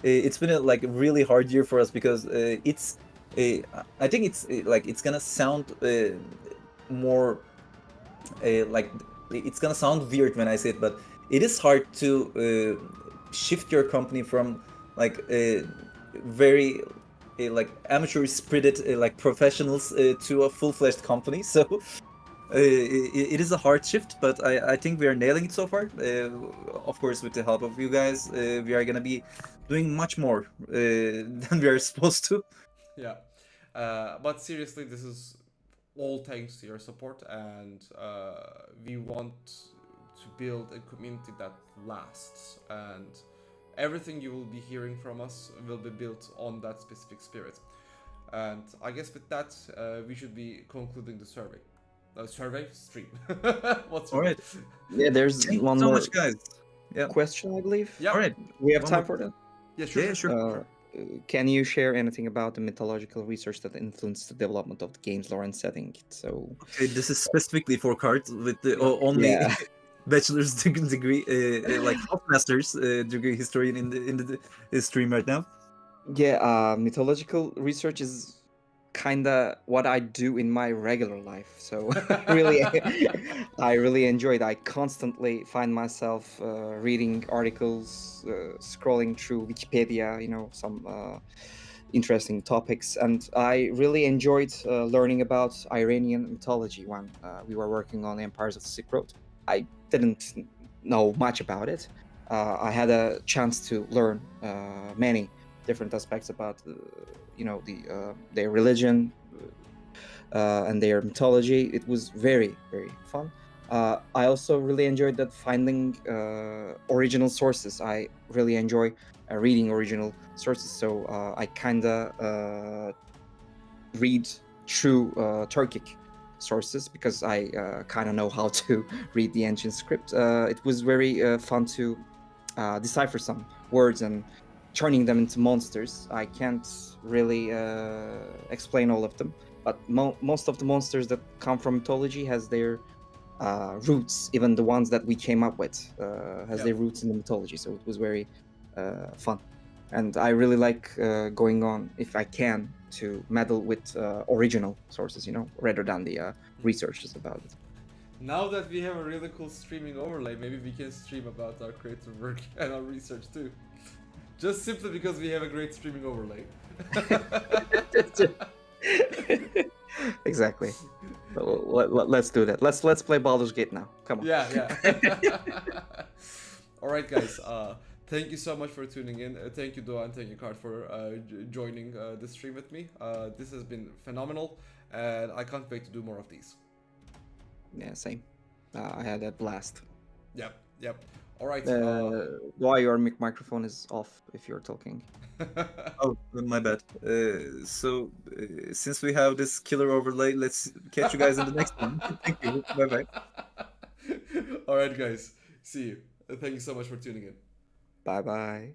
it's been a like really hard year for us because it's I think it's like it's gonna sound more. Like it's gonna sound weird when I say it, but it is hard to shift your company from like very like amateur spirited like professionals to a full-fledged company. So it is a hard shift, but I think we are nailing it so far. Of course, with the help of you guys, we are gonna be doing much more than we are supposed to. Yeah. But seriously, this is all thanks to your support, and we want to build a community that lasts, and everything you will be hearing from us will be built on that specific spirit. And I guess with that, we should be concluding the survey. Stream. What's All right. Yeah, there's Thank you one so more much, guys. Yeah. question, I believe. Yeah. All right. We have One time more. for that. Yeah, sure. Yeah, sure. Can you share anything about the mythological research that influenced the development of the game's lore and setting? So, Okay, this is specifically for cards with the only Yeah. bachelor's degree, like master's degree historian in the stream right now. yeah, mythological research is kinda what I do in my regular life. So, really, I really enjoy it. I constantly find myself reading articles, scrolling through Wikipedia, some interesting topics. And I really enjoyed learning about Iranian mythology when we were working on Empires of the Silk Road. I didn't know much about it. I had a chance to learn many different aspects about their religion and their mythology. It was very fun. I also really enjoyed that finding original sources. I really enjoy reading original sources, so I kinda read through Turkic sources because I kind of know how to read the ancient script. It was very fun to decipher some words and turning them into monsters. I can't really explain all of them, but most of the monsters that come from mythology has their roots. Even the ones that we came up with has their roots in the mythology. So it was very fun, and I really like going on, if I can, to meddle with original sources, rather than the researches about it. Now that we have a really cool streaming overlay, maybe we can stream about our creative work and our research too. Just simply because we have a great streaming overlay. Exactly. Let's do that. Let's play Baldur's Gate now. Come on. Yeah. All right, guys. Thank you so much for tuning in. Thank you, Doa, and thank you, Card, for joining the stream with me. This has been phenomenal, and I can't wait to do more of these. Yeah, same. I had a blast. Yep. All right. Why your microphone is off if you're talking? Oh, my bad. Since we have this killer overlay, let's catch you guys in the next one. Thank you. Bye bye. All right, guys. See you. Thank you so much for tuning in. Bye bye.